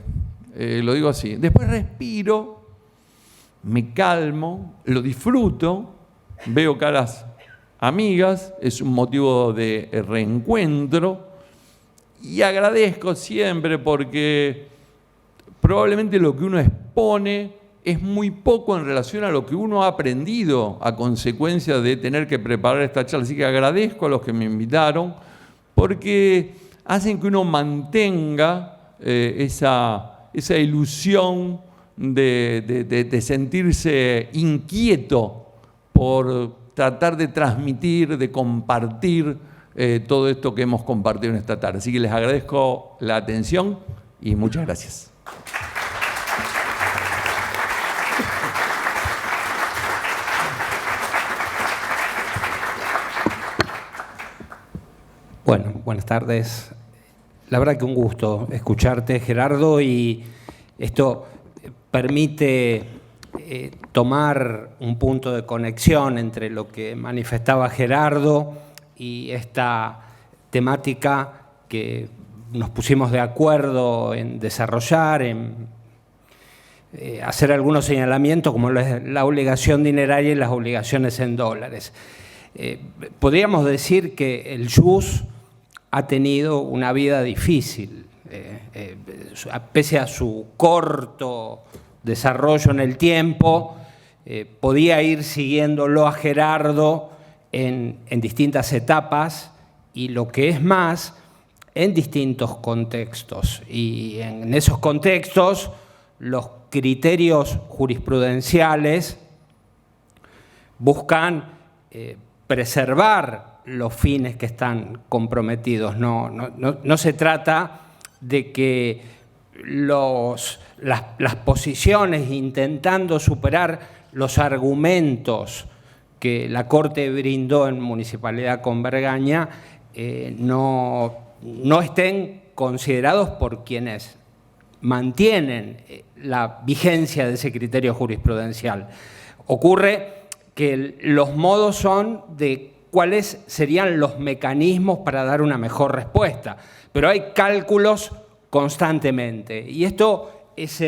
lo digo así. Después respiro, me calmo, lo disfruto, veo caras amigas, es un motivo de reencuentro y agradezco siempre porque probablemente lo que uno expone es muy poco en relación a lo que uno ha aprendido a consecuencia de tener que preparar esta charla. Así que agradezco a los que me invitaron porque hacen que uno mantenga esa ilusión de sentirse inquieto por tratar de transmitir, de compartir todo esto que hemos compartido en esta tarde. Así que les agradezco la atención y muchas gracias. Bueno, buenas tardes. La verdad que un gusto escucharte, Gerardo, y esto permite tomar un punto de conexión entre lo que manifestaba Gerardo y esta temática que nos pusimos de acuerdo en desarrollar, en hacer algunos señalamientos como la obligación dineraria y las obligaciones en dólares. Podríamos decir que el JUS ha tenido una vida difícil, pese a su corto desarrollo en el tiempo, podía ir siguiéndolo a Gerardo en distintas etapas y lo que es más, en distintos contextos. Y en esos contextos, los criterios jurisprudenciales buscan preservar los fines que están comprometidos. No se trata de que las posiciones intentando superar los argumentos que la Corte brindó en Municipalidad con Bergaña no estén considerados por quienes mantienen la vigencia de ese criterio jurisprudencial. Ocurre que los modos son de cuáles serían los mecanismos para dar una mejor respuesta, pero hay cálculos constantemente y esto es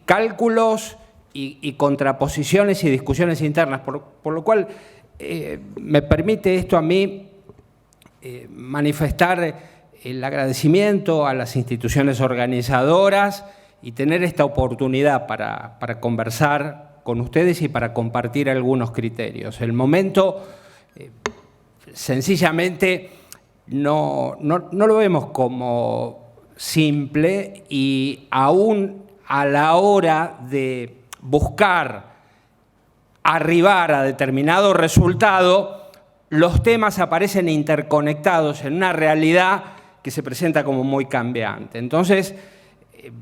cálculos y contraposiciones y discusiones internas, por lo cual me permite esto a mí manifestar el agradecimiento a las instituciones organizadoras y tener esta oportunidad para conversar con ustedes y para compartir algunos criterios. El momento sencillamente no lo vemos como simple y aún a la hora de buscar arribar a determinado resultado, los temas aparecen interconectados en una realidad que se presenta como muy cambiante. Entonces,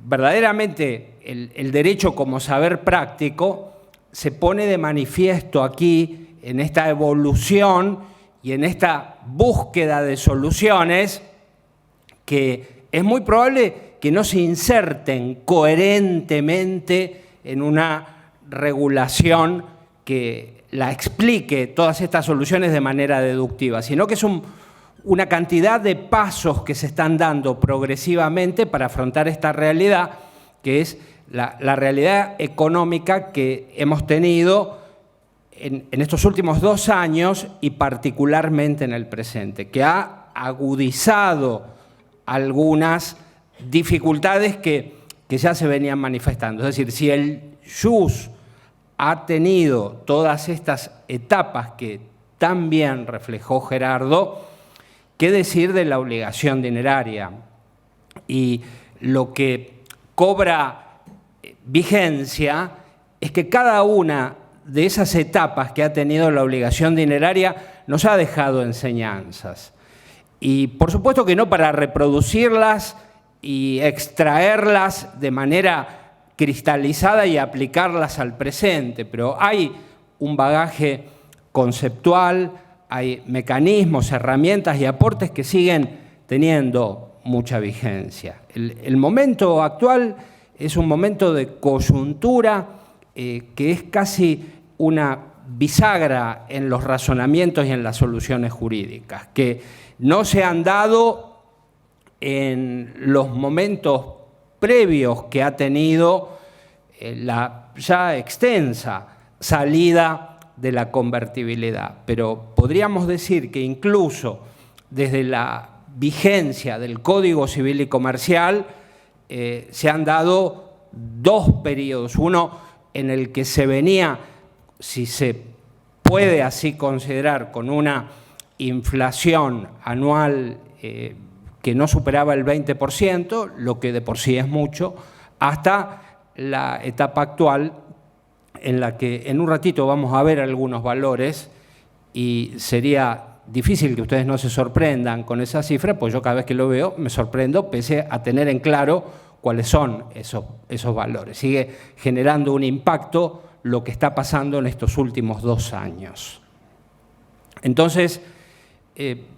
verdaderamente el derecho como saber práctico se pone de manifiesto aquí en esta evolución y en esta búsqueda de soluciones que es muy probable que no se inserten coherentemente en una regulación que la explique todas estas soluciones de manera deductiva, sino que es una cantidad de pasos que se están dando progresivamente para afrontar esta realidad, que es la realidad económica que hemos tenido en estos últimos 2 años y particularmente en el presente, que ha agudizado algunas dificultades que ya se venían manifestando. Es decir, si el JUS ha tenido todas estas etapas que tan bien reflejó Gerardo, ¿qué decir de la obligación dineraria? Y lo que cobra vigencia es que cada una de esas etapas que ha tenido la obligación dineraria nos ha dejado enseñanzas. Y por supuesto que no para reproducirlas y extraerlas de manera cristalizada y aplicarlas al presente, pero hay un bagaje conceptual, hay mecanismos, herramientas y aportes que siguen teniendo mucha vigencia. El momento actual es un momento de coyuntura que es casi una bisagra en los razonamientos y en las soluciones jurídicas, que no se han dado en los momentos previos que ha tenido la ya extensa salida de la convertibilidad. Pero podríamos decir que incluso desde la vigencia del Código Civil y Comercial se han dado 2 periodos. Uno en el que se venía, si se puede así considerar, con una inflación anual que no superaba el 20%, lo que de por sí es mucho, hasta la etapa actual en la que en un ratito vamos a ver algunos valores y sería difícil que ustedes no se sorprendan con esa cifra, pues yo cada vez que lo veo me sorprendo pese a tener en claro cuáles son esos valores. Sigue generando un impacto lo que está pasando en estos últimos 2 años. Entonces,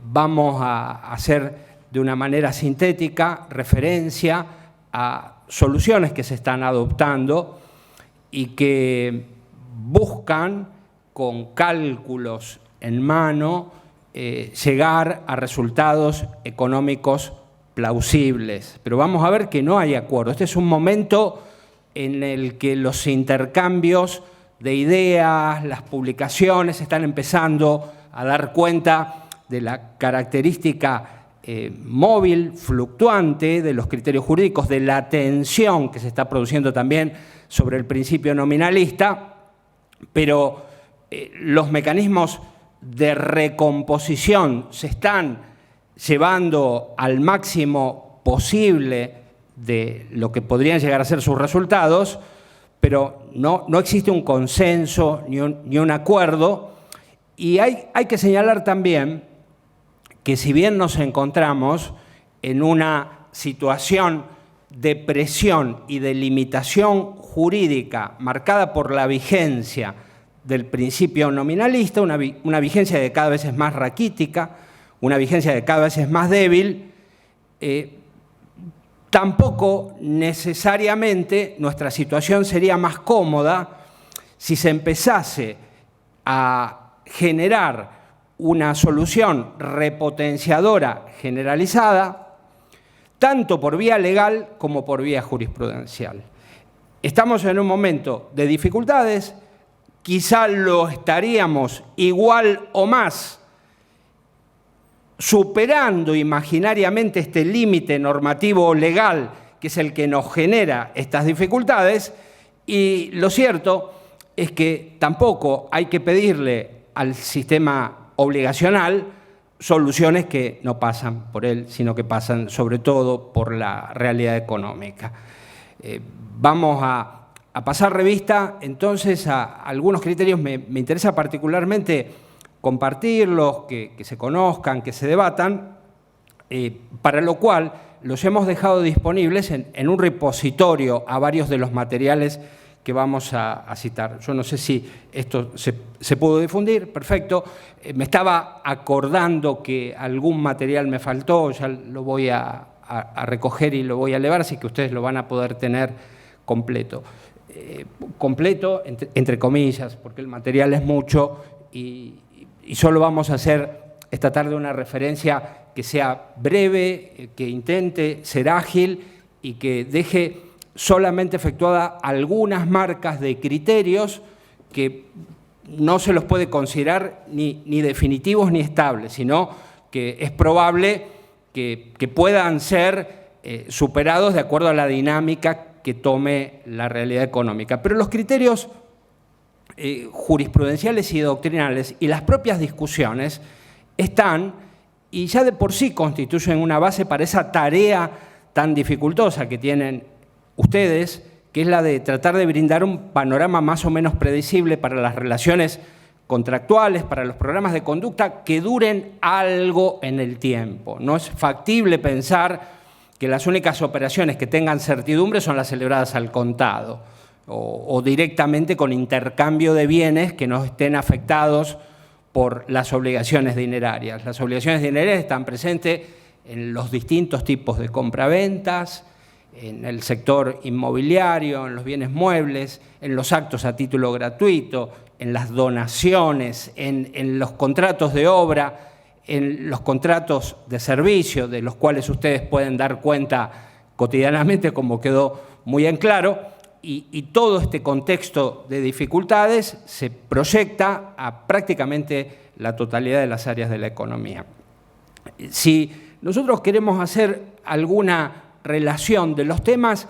vamos a hacer de una manera sintética referencia a soluciones que se están adoptando y que buscan, con cálculos en mano, llegar a resultados económicos plausibles. Pero vamos a ver que no hay acuerdo. Este es un momento en el que los intercambios de ideas, las publicaciones están empezando a dar cuenta de la característica móvil, fluctuante de los criterios jurídicos, de la tensión que se está produciendo también sobre el principio nominalista, pero los mecanismos de recomposición se están llevando al máximo posible de lo que podrían llegar a ser sus resultados, pero no existe un consenso ni un acuerdo. Y hay que señalar también que si bien nos encontramos en una situación de presión y de limitación jurídica marcada por la vigencia del principio nominalista, una vigencia que cada vez es más raquítica, una vigencia que cada vez es más débil, tampoco necesariamente nuestra situación sería más cómoda si se empezase a generar una solución repotenciadora generalizada, tanto por vía legal como por vía jurisprudencial. Estamos en un momento de dificultades, quizá lo estaríamos igual o más, superando imaginariamente este límite normativo legal que es el que nos genera estas dificultades, y lo cierto es que tampoco hay que pedirle al sistema obligacional soluciones que no pasan por él, sino que pasan sobre todo por la realidad económica. Vamos a pasar revista entonces a algunos criterios. Me interesa particularmente compartirlos, que se conozcan, que se debatan, para lo cual los hemos dejado disponibles en un repositorio a varios de los materiales que vamos a citar. Yo no sé si esto se pudo difundir, perfecto. Me estaba acordando que algún material me faltó, ya lo voy a recoger y lo voy a elevar, así que ustedes lo van a poder tener completo. Completo, entre comillas, porque el material es mucho y solo vamos a hacer esta tarde una referencia que sea breve, que intente ser ágil y que deje solamente efectuada algunas marcas de criterios que no se los puede considerar ni definitivos ni estables, sino que es probable que puedan ser superados de acuerdo a la dinámica que tome la realidad económica. Pero los criterios jurisprudenciales y doctrinales y las propias discusiones están y ya de por sí constituyen una base para esa tarea tan dificultosa que tienen ustedes, que es la de tratar de brindar un panorama más o menos predecible para las relaciones contractuales, para los programas de conducta que duren algo en el tiempo. No es factible pensar que las únicas operaciones que tengan certidumbre son las celebradas al contado o directamente con intercambio de bienes que no estén afectados por las obligaciones dinerarias. Las obligaciones dinerarias están presentes en los distintos tipos de compraventas, en el sector inmobiliario, en los bienes muebles, en los actos a título gratuito, en las donaciones, en los contratos de obra, en los contratos de servicio, de los cuales ustedes pueden dar cuenta cotidianamente, como quedó muy en claro, y todo este contexto de dificultades se proyecta a prácticamente la totalidad de las áreas de la economía. Si nosotros queremos hacer alguna relación de los temas,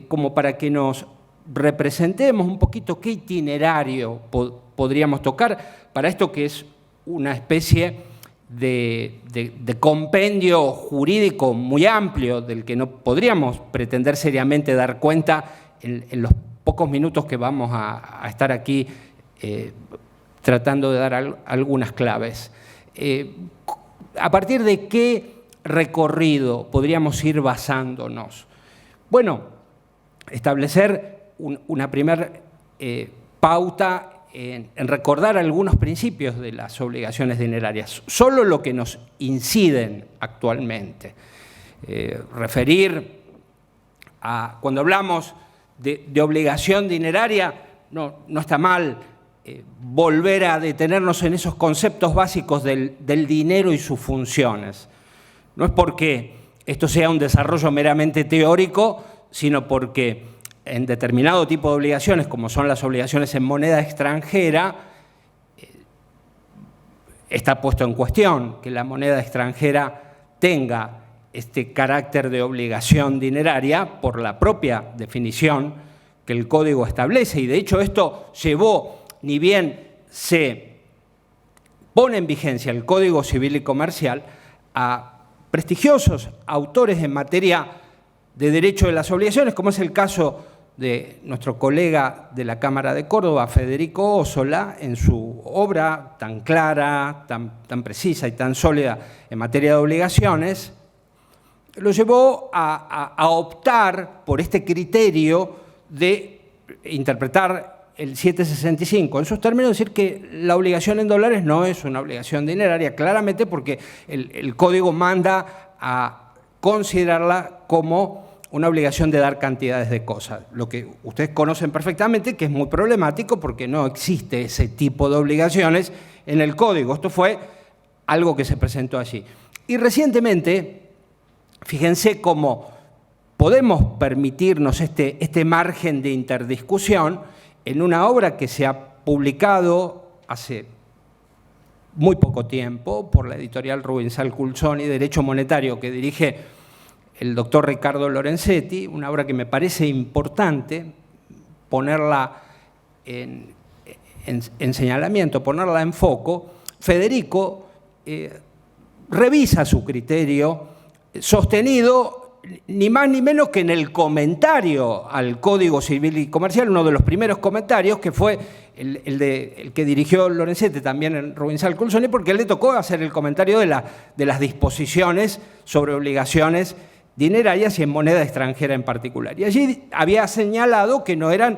como para que nos representemos un poquito qué itinerario podríamos tocar para esto que es una especie de compendio jurídico muy amplio del que no podríamos pretender seriamente dar cuenta en los pocos minutos que vamos a estar aquí tratando de dar algunas claves. ¿A partir de qué recorrido podríamos ir basándonos? Bueno, establecer una primera pauta en recordar algunos principios de las obligaciones dinerarias, solo lo que nos inciden actualmente. Referir a, cuando hablamos de obligación dineraria, no está mal volver a detenernos en esos conceptos básicos del dinero y sus funciones. No es porque esto sea un desarrollo meramente teórico, sino porque en determinado tipo de obligaciones, como son las obligaciones en moneda extranjera, está puesto en cuestión que la moneda extranjera tenga este carácter de obligación dineraria por la propia definición que el Código establece. Y de hecho esto llevó, ni bien se pone en vigencia el Código Civil y Comercial, a prestigiosos autores en materia de derecho de las obligaciones, como es el caso de nuestro colega de la Cámara de Córdoba, Federico Ossola, en su obra tan clara, tan precisa y tan sólida en materia de obligaciones, lo llevó a optar por este criterio de interpretar el 765 en sus términos, decir que la obligación en dólares no es una obligación dineraria, claramente porque el Código manda a considerarla como una obligación de dar cantidades de cosas, lo que ustedes conocen perfectamente, que es muy problemático porque no existe ese tipo de obligaciones en el Código. Esto fue algo que se presentó allí. Y recientemente, fíjense cómo podemos permitirnos este margen de interdiscusión en una obra que se ha publicado hace muy poco tiempo por la editorial Rubinstein Culzoni, Derecho Monetario, que dirige el doctor Ricardo Lorenzetti, una obra que me parece importante ponerla en señalamiento, ponerla en foco. Federico revisa su criterio sostenido ni más ni menos que en el comentario al Código Civil y Comercial, uno de los primeros comentarios, que fue el que dirigió Lorenzetti también en Rubinstein Culzoni, porque él le tocó hacer el comentario de las disposiciones sobre obligaciones dinerarias y en moneda extranjera en particular. Y allí había señalado que no eran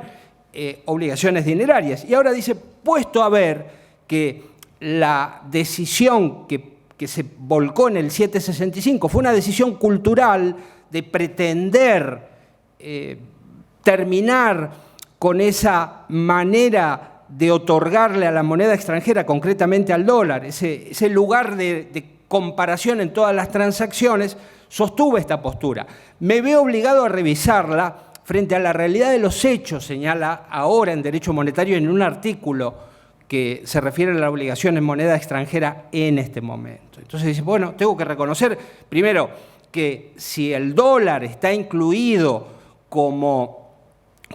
obligaciones dinerarias. Y ahora dice, puesto a ver que la decisión que se volcó en el 765 fue una decisión cultural de pretender terminar con esa manera de otorgarle a la moneda extranjera, concretamente al dólar, ese lugar de comparación en todas las transacciones, sostuve esta postura. Me veo obligado a revisarla frente a la realidad de los hechos, señala ahora en Derecho Monetario en un artículo que se refiere a la obligación en moneda extranjera en este momento. Entonces dice, bueno, tengo que reconocer, primero, que si el dólar está incluido como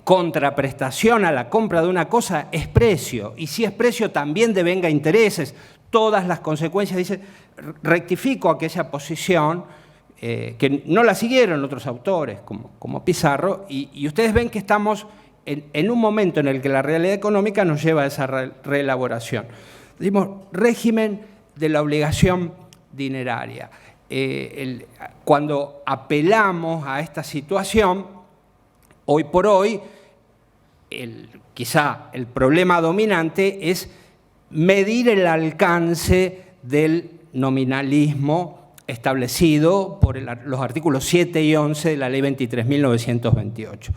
contraprestación a la compra de una cosa, es precio. Y si es precio, también devenga intereses. Todas las consecuencias, dice, rectifico aquella posición que no la siguieron otros autores, como Pizarro, y ustedes ven que estamos en un momento en el que la realidad económica nos lleva a esa reelaboración. Decimos, régimen de la obligación dineraria. Cuando apelamos a esta situación, hoy por hoy, quizá el problema dominante es medir el alcance del nominalismo establecido por los artículos 7 y 11 de la Ley 23.928.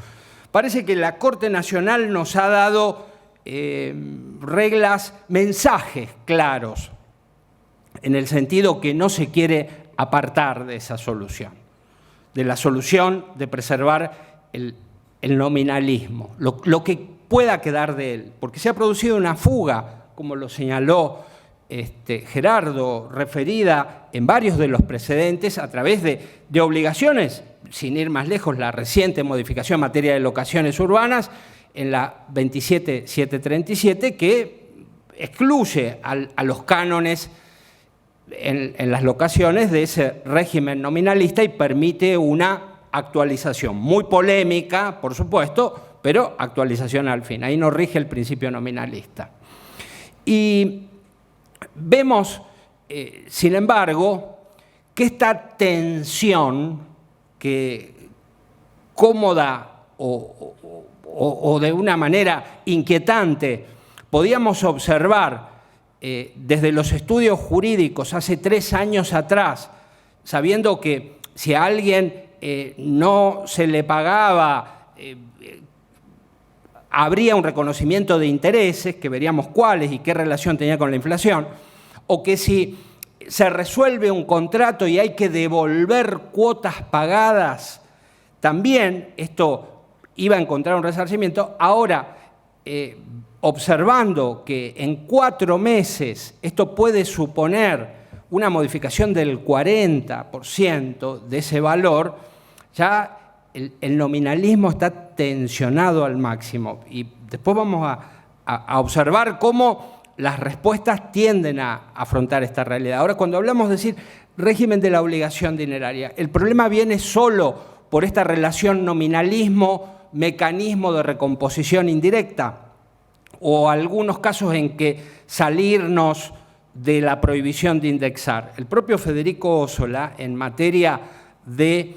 Parece que la Corte Nacional nos ha dado reglas, mensajes claros, en el sentido que no se quiere apartar de esa solución, de la solución de preservar el nominalismo, lo que pueda quedar de él, porque se ha producido una fuga, como lo señaló Gerardo, referida en varios de los precedentes a través de obligaciones, sin ir más lejos, la reciente modificación en materia de locaciones urbanas, en la 27.737, que excluye a los cánones en las locaciones de ese régimen nominalista y permite una actualización, muy polémica, por supuesto, pero actualización al fin. Ahí no rige el principio nominalista. Y vemos, sin embargo, que esta tensión que cómoda o de una manera inquietante podíamos observar desde los estudios jurídicos hace 3 años atrás, sabiendo que si a alguien no se le pagaba, habría un reconocimiento de intereses, que veríamos cuáles y qué relación tenía con la inflación, o que si se resuelve un contrato y hay que devolver cuotas pagadas, también esto iba a encontrar un resarcimiento. Ahora, observando que en 4 meses esto puede suponer una modificación del 40% de ese valor, ya el nominalismo está tensionado al máximo. Y después vamos a observar cómo las respuestas tienden a afrontar esta realidad. Ahora, cuando hablamos de decir régimen de la obligación dineraria, el problema viene solo por esta relación nominalismo-mecanismo de recomposición indirecta, o algunos casos en que salirnos de la prohibición de indexar. El propio Federico Ossola, en materia de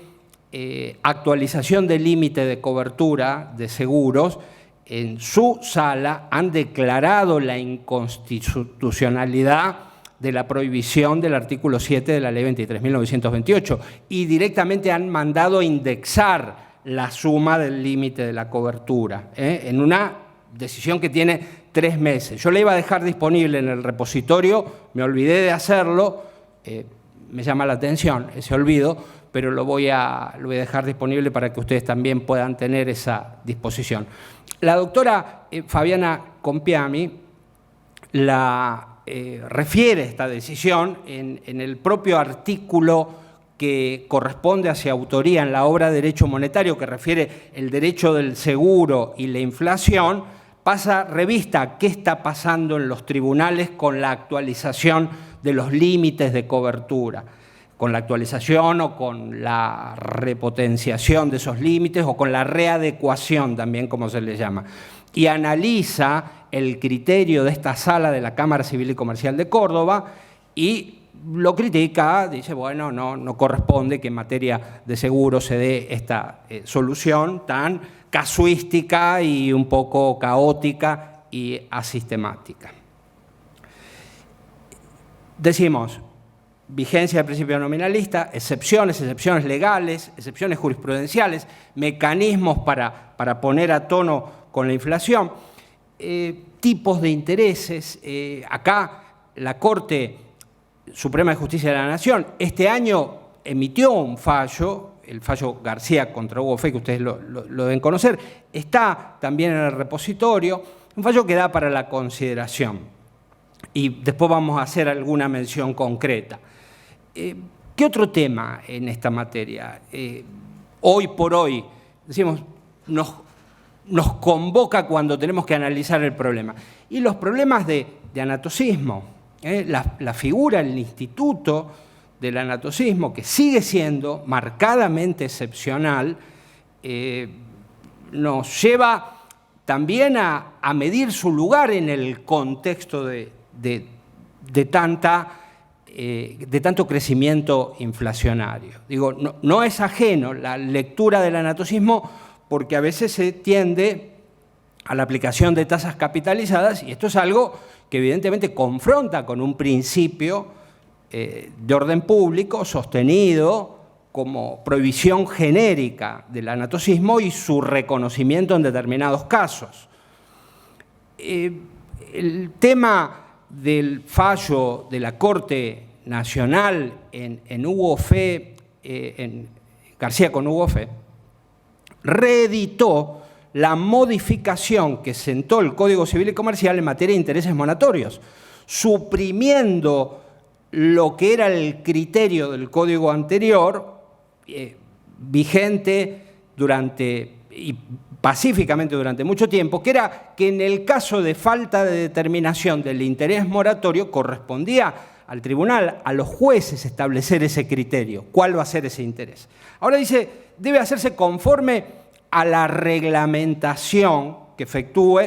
actualización del límite de cobertura de seguros, en su sala han declarado la inconstitucionalidad de la prohibición del artículo 7 de la Ley 23.928 y directamente han mandado indexar la suma del límite de la cobertura, en una decisión que tiene 3 meses. Yo la iba a dejar disponible en el repositorio, me olvidé de hacerlo, me llama la atención ese olvido, pero lo voy a dejar disponible para que ustedes también puedan tener esa disposición. La doctora Fabiana Compiami refiere esta decisión en el propio artículo que corresponde hacia autoría en la obra Derecho Monetario, que refiere el derecho del seguro y la inflación, pasa revista a qué está pasando en los tribunales con la actualización de los límites de cobertura, con la actualización o con la repotenciación de esos límites o con la readecuación también, como se le llama. Y analiza el criterio de esta sala de la Cámara Civil y Comercial de Córdoba y lo critica, dice, bueno, no corresponde que en materia de seguro se dé esta solución tan casuística y un poco caótica y asistemática. Decimos, vigencia del principio nominalista, excepciones legales, excepciones jurisprudenciales, mecanismos para poner a tono con la inflación, tipos de intereses. Acá la Corte Suprema de Justicia de la Nación este año emitió un fallo, el fallo García contra Hugo Fey, que ustedes lo deben conocer, está también en el repositorio, un fallo que da para la consideración. Y después vamos a hacer alguna mención concreta. ¿Qué otro tema en esta materia? Hoy por hoy, decimos, nos convoca cuando tenemos que analizar el problema. Y los problemas de anatocismo, la figura, el instituto del anatocismo, que sigue siendo marcadamente excepcional, nos lleva también a medir su lugar en el contexto de tanto crecimiento inflacionario. Digo, no es ajeno la lectura del anatocismo porque a veces se tiende a la aplicación de tasas capitalizadas y esto es algo que evidentemente confronta con un principio de orden público sostenido como prohibición genérica del anatocismo y su reconocimiento en determinados casos. El tema del fallo de la Corte Nacional en Hugo Fey, en García con Hugo Fey, reeditó la modificación que sentó el Código Civil y Comercial en materia de intereses moratorios, suprimiendo lo que era el criterio del código anterior, vigente y pacíficamente durante mucho tiempo, que era que en el caso de falta de determinación del interés moratorio correspondía al tribunal, a los jueces establecer ese criterio, cuál va a ser ese interés. Ahora dice, debe hacerse conforme a la reglamentación que efectúe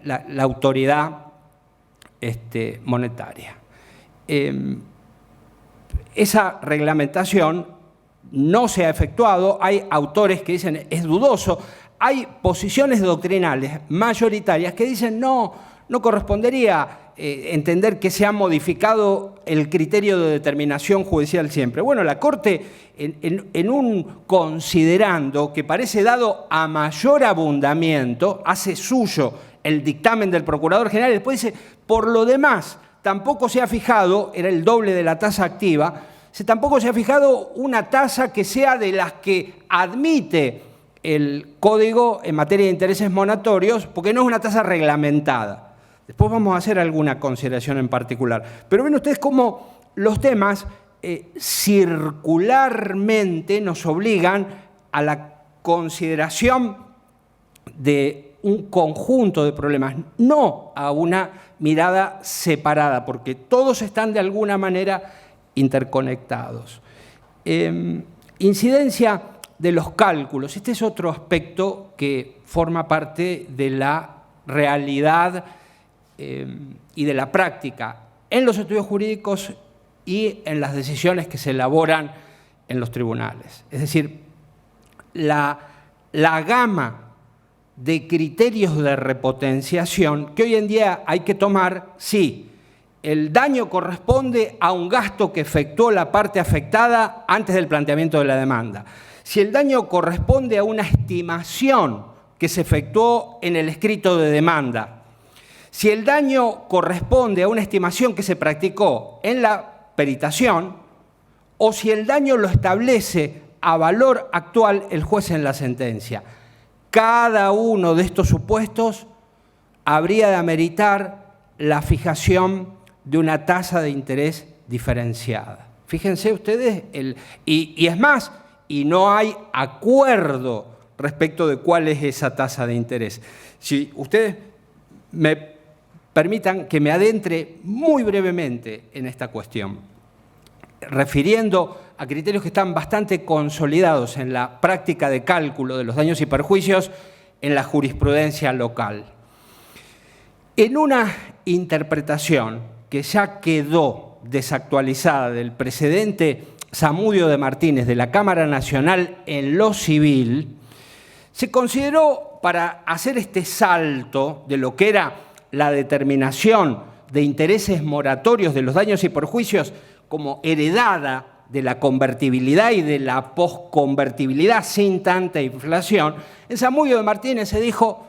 la autoridad monetaria. Esa reglamentación no se ha efectuado, hay autores que dicen es dudoso, hay posiciones doctrinales mayoritarias que dicen no correspondería entender que se ha modificado el criterio de determinación judicial siempre. Bueno, la Corte, en un considerando que parece dado a mayor abundamiento, hace suyo el dictamen del Procurador General y después dice, por lo demás, tampoco se ha fijado, era el doble de la tasa activa, tampoco se ha fijado una tasa que sea de las que admite el Código en materia de intereses moratorios, porque no es una tasa reglamentada. Después vamos a hacer alguna consideración en particular. Pero ven ustedes cómo los temas circularmente nos obligan a la consideración de un conjunto de problemas, no a una mirada separada, porque todos están de alguna manera interconectados. Incidencia de los cálculos. Este es otro aspecto que forma parte de la realidad y de la práctica en los estudios jurídicos y en las decisiones que se elaboran en los tribunales. Es decir, la gama de criterios de repotenciación que hoy en día hay que tomar, sí, el daño corresponde a un gasto que efectuó la parte afectada antes del planteamiento de la demanda. Si el daño corresponde a una estimación que se efectuó en el escrito de demanda, si el daño corresponde a una estimación que se practicó en la peritación, o si el daño lo establece a valor actual el juez en la sentencia. Cada uno de estos supuestos habría de ameritar la fijación de una tasa de interés diferenciada. Fíjense ustedes, y es más, y no hay acuerdo respecto de cuál es esa tasa de interés. Si ustedes me permitan que me adentre muy brevemente en esta cuestión, refiriendo a criterios que están bastante consolidados en la práctica de cálculo de los daños y perjuicios en la jurisprudencia local. En una interpretación que ya quedó desactualizada del precedente Zamudio de Martínez de la Cámara Nacional en lo civil, se consideró, para hacer este salto de lo que era la determinación de intereses moratorios de los daños y perjuicios como heredada de la convertibilidad y de la posconvertibilidad sin tanta inflación, en Zamudio de Martínez se dijo: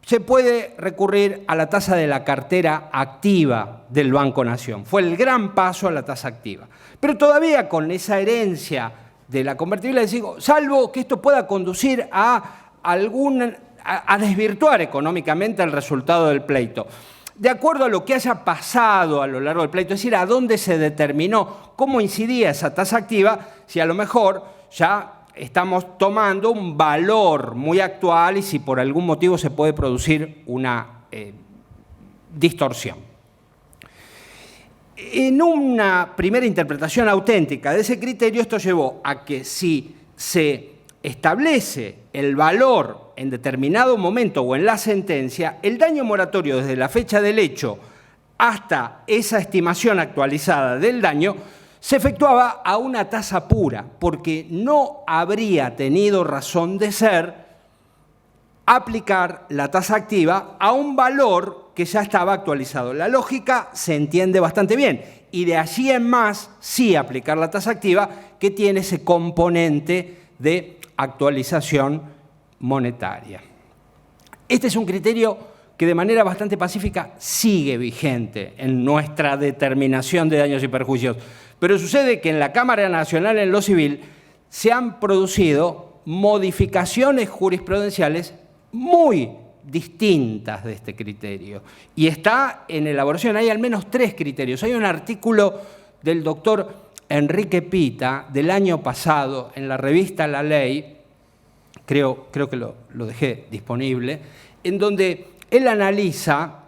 se puede recurrir a la tasa de la cartera activa del Banco Nación. Fue el gran paso a la tasa activa. Pero todavía con esa herencia de la convertibilidad, digo, salvo que esto pueda conducir a desvirtuar económicamente el resultado del pleito. De acuerdo a lo que haya pasado a lo largo del pleito, es decir, a dónde se determinó cómo incidía esa tasa activa, si a lo mejor ya estamos tomando un valor muy actual y si por algún motivo se puede producir una distorsión. En una primera interpretación auténtica de ese criterio, esto llevó a que si se establece el valor en determinado momento o en la sentencia, el daño moratorio desde la fecha del hecho hasta esa estimación actualizada del daño se efectuaba a una tasa pura, porque no habría tenido razón de ser aplicar la tasa activa a un valor que ya estaba actualizado. La lógica se entiende bastante bien, y de allí en más sí aplicar la tasa activa, que tiene ese componente de actualización monetaria. Este es un criterio que de manera bastante pacífica sigue vigente en nuestra determinación de daños y perjuicios. Pero sucede que en la Cámara Nacional en lo civil se han producido modificaciones jurisprudenciales muy distintas de este criterio. Y está en elaboración, hay al menos 3 criterios. Hay un artículo del doctor Enrique Pita del año pasado en la revista La Ley, creo que lo dejé disponible, en donde él analiza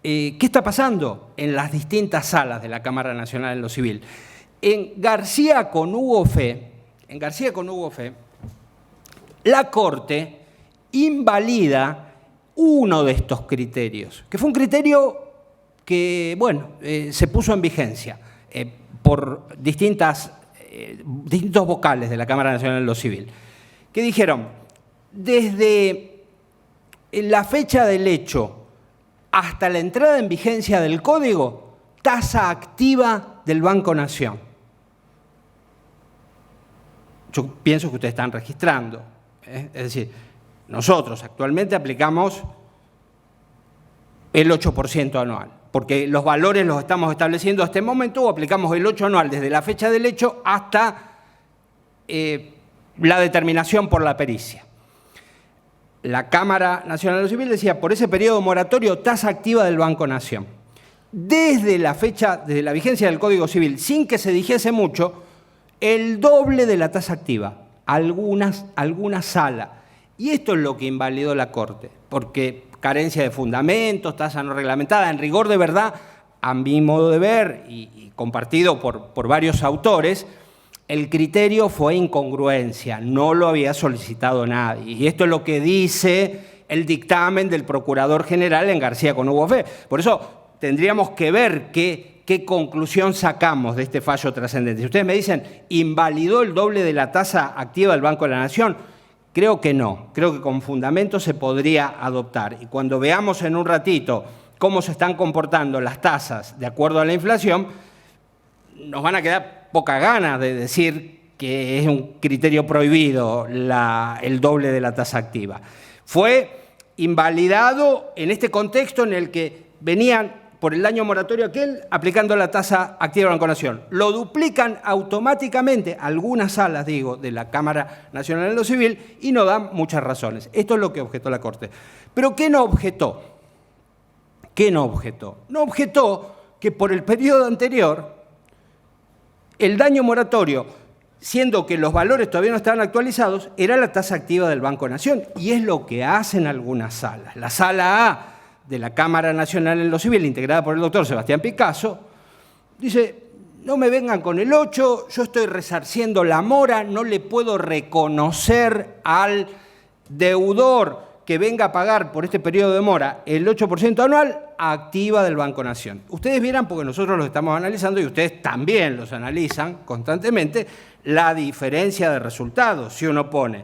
qué está pasando en las distintas salas de la Cámara Nacional en lo civil. En García con Hugo Fe, la Corte invalida uno de estos criterios, que fue un criterio que, se puso en vigencia por distintos vocales de la Cámara Nacional en lo civil, que dijeron: desde la fecha del hecho hasta la entrada en vigencia del Código, tasa activa del Banco Nación. Yo pienso que ustedes están registrando. Es decir, nosotros actualmente aplicamos el 8% anual, porque los valores los estamos estableciendo hasta este momento, o aplicamos el 8% anual desde la fecha del hecho hasta la determinación por la pericia. La Cámara Nacional de lo Civil decía: por ese periodo moratorio, tasa activa del Banco Nación. Desde la vigencia del Código Civil, sin que se dijese mucho, el doble de la tasa activa, alguna sala. Y esto es lo que invalidó la Corte, porque carencia de fundamentos, tasa no reglamentada, en rigor de verdad, a mi modo de ver, y compartido por varios autores, el criterio fue incongruencia, no lo había solicitado nadie. Y esto es lo que dice el dictamen del Procurador General en García con Hugo Fe. Por eso tendríamos que ver qué conclusión sacamos de este fallo trascendente. Si ustedes me dicen, ¿invalidó el doble de la tasa activa del Banco de la Nación? Creo que no, creo que con fundamento se podría adoptar. Y cuando veamos en un ratito cómo se están comportando las tasas de acuerdo a la inflación, nos van a quedar poca gana de decir que es un criterio prohibido el doble de la tasa activa. Fue invalidado en este contexto en el que venían por el daño moratorio aquel aplicando la tasa activa del Banco Nación. Lo duplican automáticamente algunas salas, de la Cámara Nacional en lo Civil, y no dan muchas razones. Esto es lo que objetó la Corte. ¿Pero qué no objetó? No objetó que por el periodo anterior el daño moratorio, siendo que los valores todavía no estaban actualizados, era la tasa activa del Banco Nación, y es lo que hacen algunas salas. La Sala A de la Cámara Nacional en lo Civil, integrada por el doctor Sebastián Picasso, dice: no me vengan con el 8, yo estoy resarciendo la mora, no le puedo reconocer al deudor que venga a pagar por este periodo de mora el 8% anual a activa del Banco Nación. Ustedes vieran, porque nosotros los estamos analizando y ustedes también los analizan constantemente, la diferencia de resultados. Si uno pone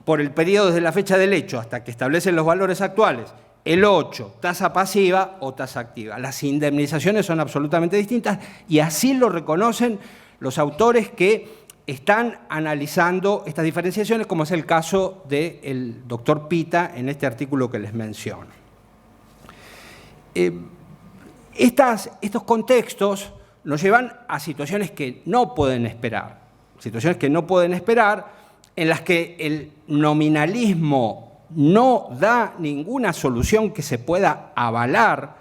por el periodo desde la fecha del hecho hasta que establecen los valores actuales, el 8, tasa pasiva o tasa activa. Las indemnizaciones son absolutamente distintas y así lo reconocen los autores que están analizando estas diferenciaciones, como es el caso del doctor Pita en este artículo que les menciono. Estos contextos nos llevan a situaciones que no pueden esperar, en las que el nominalismo no da ninguna solución que se pueda avalar,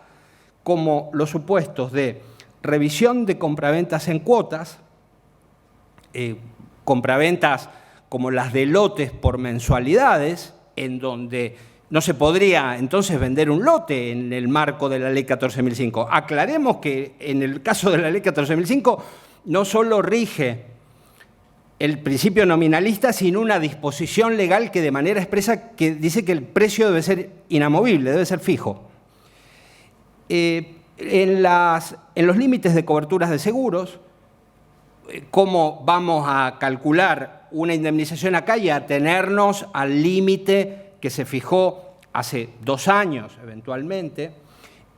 como los supuestos de revisión de compraventas en cuotas, compraventas como las de lotes por mensualidades, en donde no se podría entonces vender un lote en el marco de la Ley 14.005. Aclaremos que en el caso de la Ley 14.005 no solo rige el principio nominalista, sino una disposición legal que de manera expresa que dice que el precio debe ser inamovible, debe ser fijo. En los límites de coberturas de seguros, ¿cómo vamos a calcular una indemnización acá y atenernos al límite que se fijó hace 2 años eventualmente?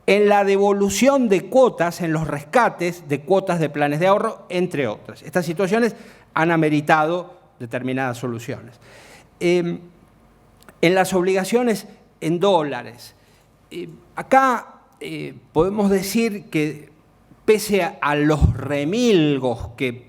En la devolución de cuotas, en los rescates de cuotas de planes de ahorro, entre otras. Estas situaciones han ameritado determinadas soluciones. En las obligaciones en dólares, acá podemos decir que pese a los remilgos que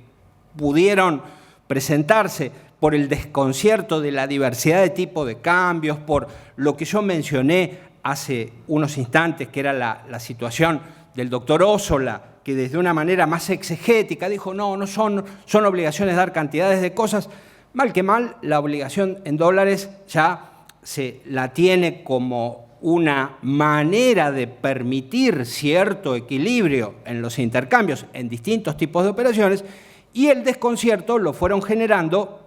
pudieron presentarse por el desconcierto de la diversidad de tipos de cambios, por lo que yo mencioné hace unos instantes, que era la situación del doctor Ossola, que desde una manera más exegética dijo no son obligaciones dar cantidades de cosas, mal que mal, la obligación en dólares ya se la tiene como una manera de permitir cierto equilibrio en los intercambios en distintos tipos de operaciones, y el desconcierto lo fueron generando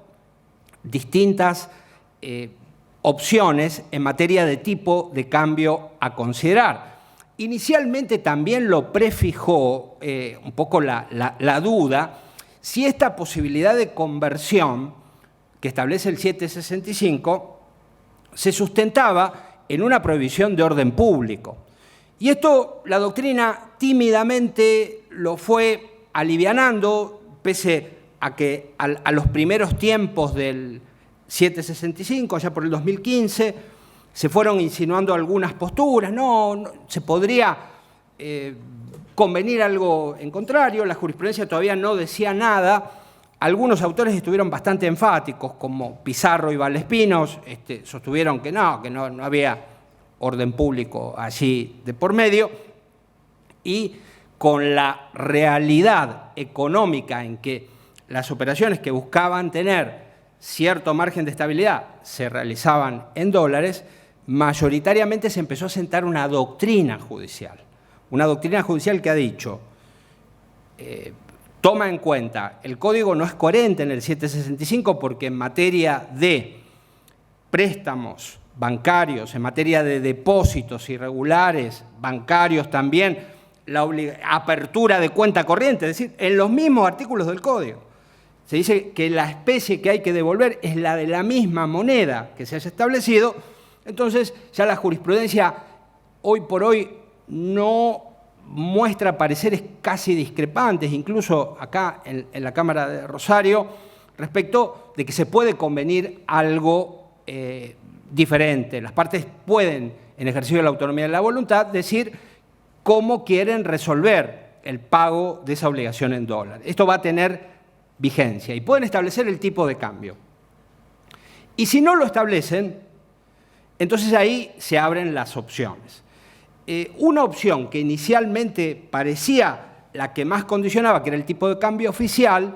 distintas opciones en materia de tipo de cambio a considerar. Inicialmente también lo prefijó un poco la duda si esta posibilidad de conversión que establece el 765 se sustentaba en una prohibición de orden público. Y esto la doctrina tímidamente lo fue alivianando, pese a que a los primeros tiempos del 765, allá por el 2015, se fueron insinuando algunas posturas, no se podría convenir algo en contrario, la jurisprudencia todavía no decía nada. Algunos autores estuvieron bastante enfáticos, como Pizarro y Valespinos, sostuvieron que no había orden público allí de por medio, y con la realidad económica en que las operaciones que buscaban tener cierto margen de estabilidad se realizaban en dólares, mayoritariamente se empezó a sentar una doctrina judicial que ha dicho, toma en cuenta, el código no es coherente en el 765 porque en materia de préstamos bancarios, en materia de depósitos irregulares bancarios también, la apertura de cuenta corriente, es decir, en los mismos artículos del código se dice que la especie que hay que devolver es la de la misma moneda que se haya establecido. Entonces ya la jurisprudencia hoy por hoy no muestra pareceres casi discrepantes, incluso acá en la Cámara de Rosario, respecto de que se puede convenir algo diferente. Las partes pueden, en ejercicio de la autonomía de la voluntad, decir cómo quieren resolver el pago de esa obligación en dólares. Esto va a tener vigencia y pueden establecer el tipo de cambio. Y si no lo establecen, entonces ahí se abren las opciones. Una opción que inicialmente parecía la que más condicionaba, que era el tipo de cambio oficial,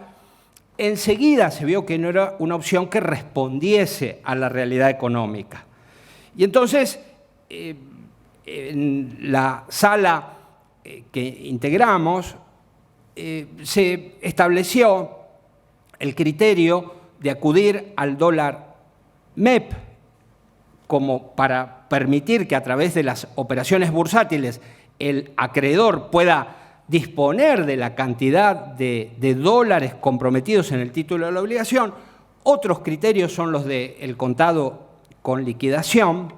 enseguida se vio que no era una opción que respondiese a la realidad económica. Y entonces, en la sala que integramos, se estableció el criterio de acudir al dólar MEP, como para permitir que a través de las operaciones bursátiles el acreedor pueda disponer de la cantidad de dólares comprometidos en el título de la obligación. Otros criterios son los del contado con liquidación.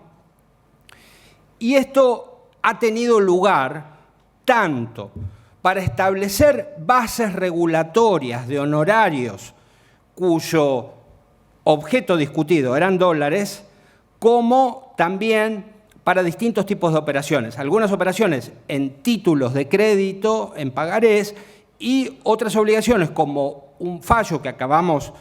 Y esto ha tenido lugar tanto para establecer bases regulatorias de honorarios cuyo objeto discutido eran dólares, como también para distintos tipos de operaciones. Algunas operaciones en títulos de crédito, en pagarés, y otras obligaciones como un fallo que acabamos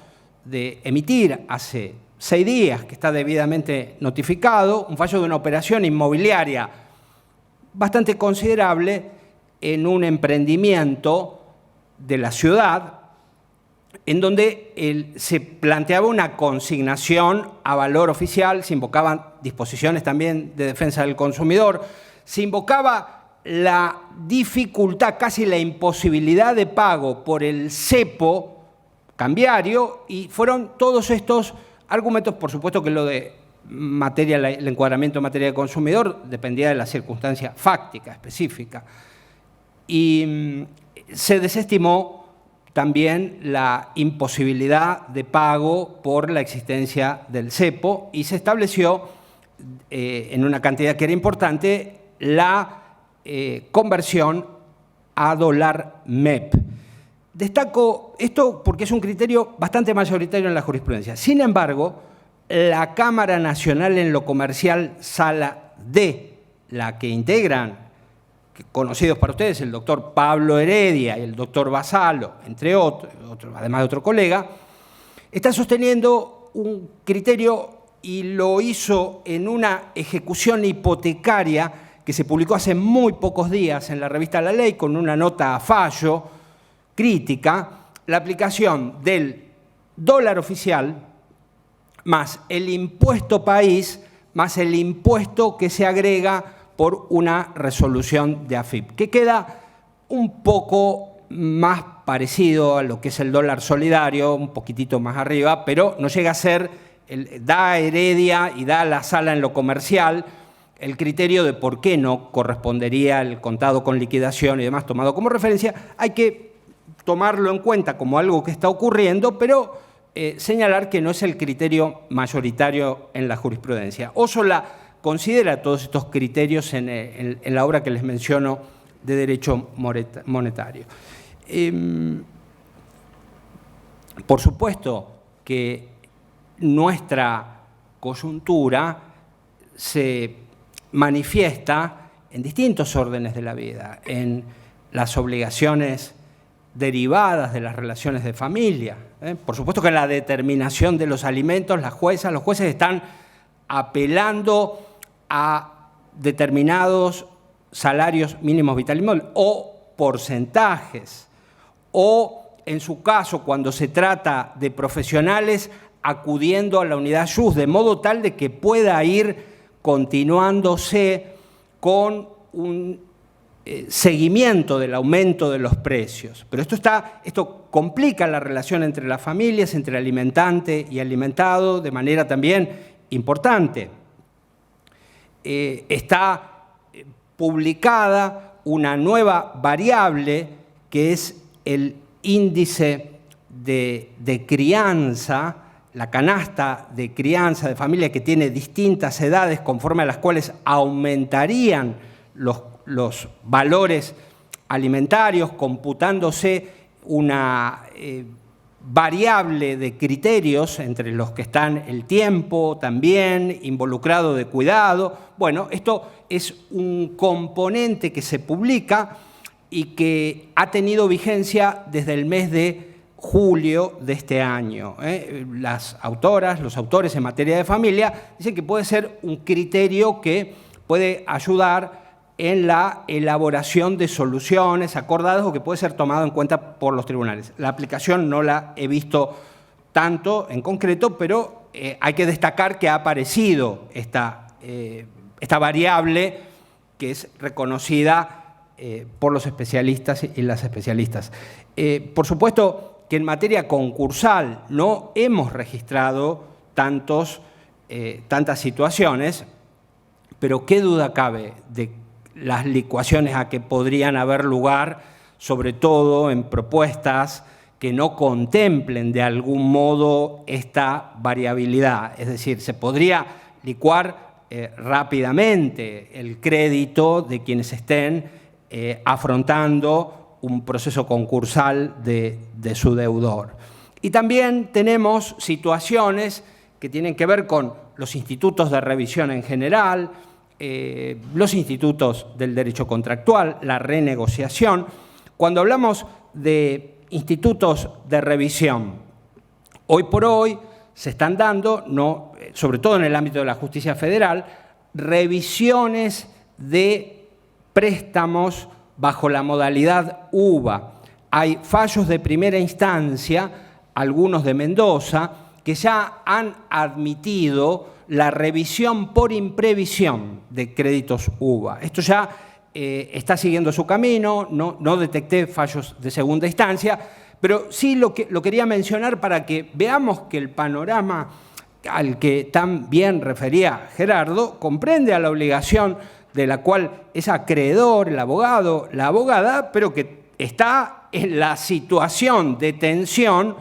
de emitir hace 6 días, que está debidamente notificado, un fallo de una operación inmobiliaria bastante considerable en un emprendimiento de la ciudad, en donde se planteaba una consignación a valor oficial, se invocaban disposiciones también de defensa del consumidor, se invocaba la dificultad, casi la imposibilidad de pago por el cepo cambiario, y fueron todos estos argumentos. Por supuesto que lo de el encuadramiento en materia de consumidor dependía de la circunstancia fáctica específica. Y se desestimó también la imposibilidad de pago por la existencia del cepo, y se estableció en una cantidad que era importante la conversión a dólar MEP. Destaco esto porque es un criterio bastante mayoritario en la jurisprudencia. Sin embargo, la Cámara Nacional en lo Comercial, Sala D, la que integran conocidos para ustedes, el doctor Pablo Heredia y el doctor Basalo, entre otros, además de otro colega, está sosteniendo un criterio, y lo hizo en una ejecución hipotecaria que se publicó hace muy pocos días en la revista La Ley, con una nota a fallo crítica, la aplicación del dólar oficial más el impuesto país más el impuesto que se agrega por una resolución de AFIP, que queda un poco más parecido a lo que es el dólar solidario, un poquitito más arriba, pero no llega a ser, da Heredia y da la Sala en lo Comercial el criterio de por qué no correspondería el contado con liquidación y demás tomado como referencia. Hay que tomarlo en cuenta como algo que está ocurriendo, pero señalar que no es el criterio mayoritario en la jurisprudencia. Ossola considera todos estos criterios en la obra que les menciono de Derecho Monetario. Por supuesto que nuestra coyuntura se manifiesta en distintos órdenes de la vida, en las obligaciones derivadas de las relaciones de familia. Por supuesto que en la determinación de los alimentos, los jueces están apelando a determinados salarios mínimos vitales o porcentajes, o en su caso, cuando se trata de profesionales, acudiendo a la unidad JUS, de modo tal de que pueda ir continuándose con un seguimiento del aumento de los precios. Pero esto complica la relación entre las familias, entre alimentante y alimentado, de manera también importante. Está publicada una nueva variable que es el índice de crianza, la canasta de crianza de familia, que tiene distintas edades conforme a las cuales aumentarían los valores alimentarios, computándose una variable de criterios entre los que están el tiempo también involucrado de cuidado. Bueno, esto es un componente que se publica y que ha tenido vigencia desde el mes de julio de este año. Las autoras, los autores en materia de familia dicen que puede ser un criterio que puede ayudar en la elaboración de soluciones acordadas o que puede ser tomado en cuenta por los tribunales. La aplicación no la he visto tanto en concreto, pero hay que destacar que ha aparecido esta variable que es reconocida por los especialistas y las especialistas. Por supuesto que en materia concursal no hemos registrado tantos tantas situaciones, pero qué duda cabe de las licuaciones a que podrían haber lugar, sobre todo en propuestas que no contemplen de algún modo esta variabilidad. Es decir, se podría licuar rápidamente el crédito de quienes estén afrontando un proceso concursal de su deudor. Y también tenemos situaciones que tienen que ver con los institutos de revisión en general, los institutos del derecho contractual, la renegociación. Cuando hablamos de institutos de revisión, hoy por hoy se están dando, sobre todo en el ámbito de la justicia federal, revisiones de préstamos bajo la modalidad UVA. Hay fallos de primera instancia, algunos de Mendoza, que ya han admitido la revisión por imprevisión de créditos UVA. Esto ya está siguiendo su camino, no detecté fallos de segunda instancia, pero sí lo quería mencionar para que veamos que el panorama al que tan bien refería Gerardo comprende a la obligación de la cual es acreedor el abogado, la abogada, pero que está en la situación de tensión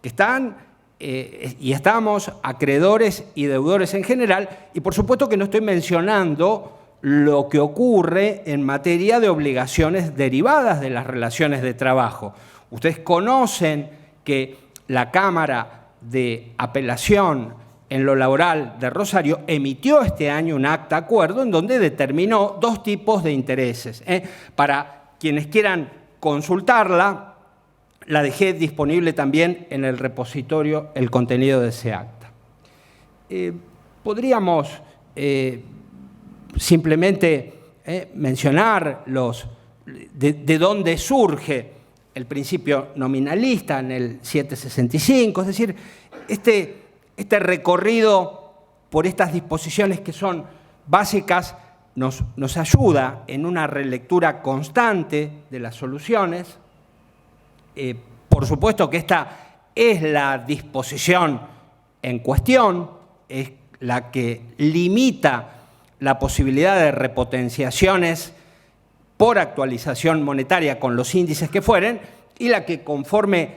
que están y estamos acreedores y deudores en general, y por supuesto que no estoy mencionando lo que ocurre en materia de obligaciones derivadas de las relaciones de trabajo. Ustedes conocen que la Cámara de Apelación en lo Laboral de Rosario emitió este año un acta acuerdo en donde determinó 2 tipos de intereses. Para quienes quieran consultarla, la dejé disponible también en el repositorio el contenido de ese acta. Podríamos simplemente mencionar de dónde surge el principio nominalista en el 765, es decir, este recorrido por estas disposiciones que son básicas nos ayuda en una relectura constante de las soluciones. Por supuesto que esta es la disposición en cuestión, es la que limita la posibilidad de repotenciaciones por actualización monetaria con los índices que fueren, y la que, conforme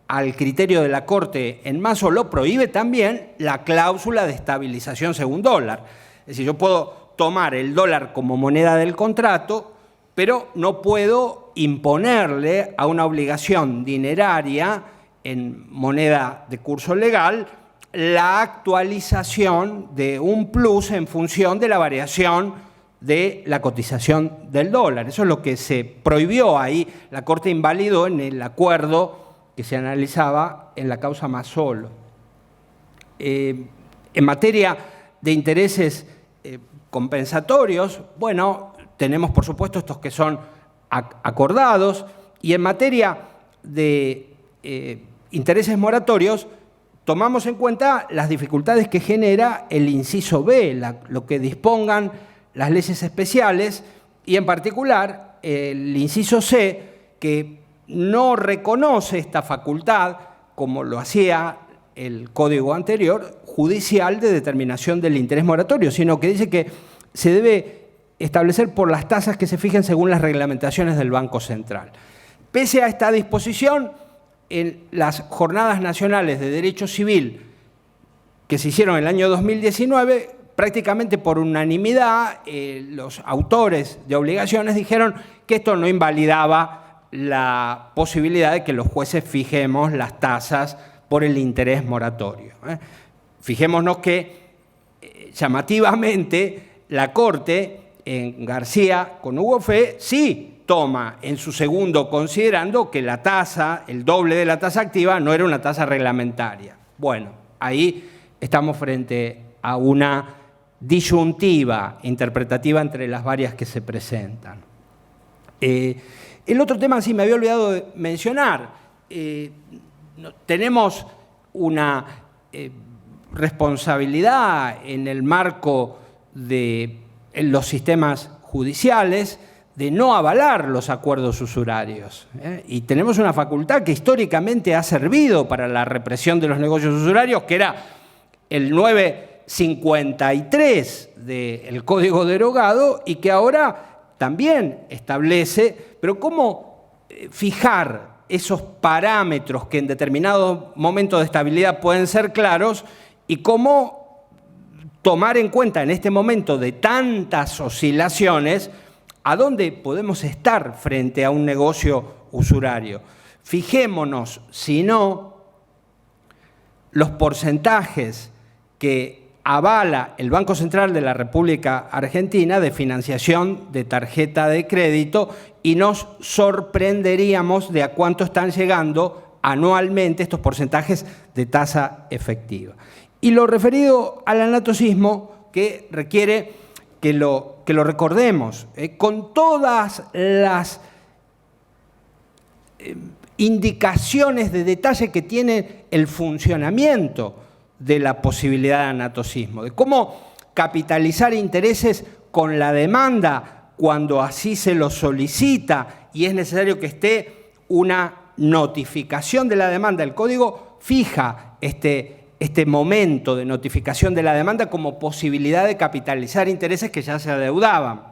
al criterio de la Corte en Mazo, lo prohíbe también la cláusula de estabilización según dólar. Es decir, yo puedo tomar el dólar como moneda del contrato, pero no puedo imponerle a una obligación dineraria en moneda de curso legal la actualización de un plus en función de la variación de la cotización del dólar. Eso es lo que se prohibió ahí. La Corte invalidó en el acuerdo que se analizaba en la causa Mazzolo. En materia de intereses compensatorios, bueno, tenemos por supuesto estos que son acordados, y en materia de intereses moratorios tomamos en cuenta las dificultades que genera el inciso B, lo que dispongan las leyes especiales, y en particular el inciso C, que no reconoce esta facultad, como lo hacía el código anterior, judicial de determinación del interés moratorio, sino que dice que se debe establecer por las tasas que se fijen según las reglamentaciones del Banco Central. Pese a esta disposición, en las jornadas nacionales de derecho civil que se hicieron en el año 2019, prácticamente por unanimidad, los autores de obligaciones dijeron que esto no invalidaba la posibilidad de que los jueces fijemos las tasas por el interés moratorio. Fijémonos que, llamativamente, la Corte en García con Hugo Fe sí toma en su segundo considerando que la tasa, el doble de la tasa activa, no era una tasa reglamentaria. Bueno, ahí estamos frente a una disyuntiva interpretativa entre las varias que se presentan. El otro tema, sí, me había olvidado de mencionar. Tenemos una responsabilidad en el marco de los sistemas judiciales de no avalar los acuerdos usurarios. Y tenemos una facultad que históricamente ha servido para la represión de los negocios usurarios, que era el 9 53 del Código derogado y que ahora también establece, pero cómo fijar esos parámetros que en determinados momentos de estabilidad pueden ser claros y cómo tomar en cuenta en este momento de tantas oscilaciones a dónde podemos estar frente a un negocio usurario. Fijémonos, si no, los porcentajes que avala el Banco Central de la República Argentina de financiación de tarjeta de crédito y nos sorprenderíamos de a cuánto están llegando anualmente estos porcentajes de tasa efectiva. Y lo referido al anatocismo, que requiere que lo recordemos, con todas las indicaciones de detalle que tiene el funcionamiento de la posibilidad de anatocismo, de cómo capitalizar intereses con la demanda cuando así se lo solicita y es necesario que esté una notificación de la demanda. El Código fija este momento de notificación de la demanda como posibilidad de capitalizar intereses que ya se adeudaban.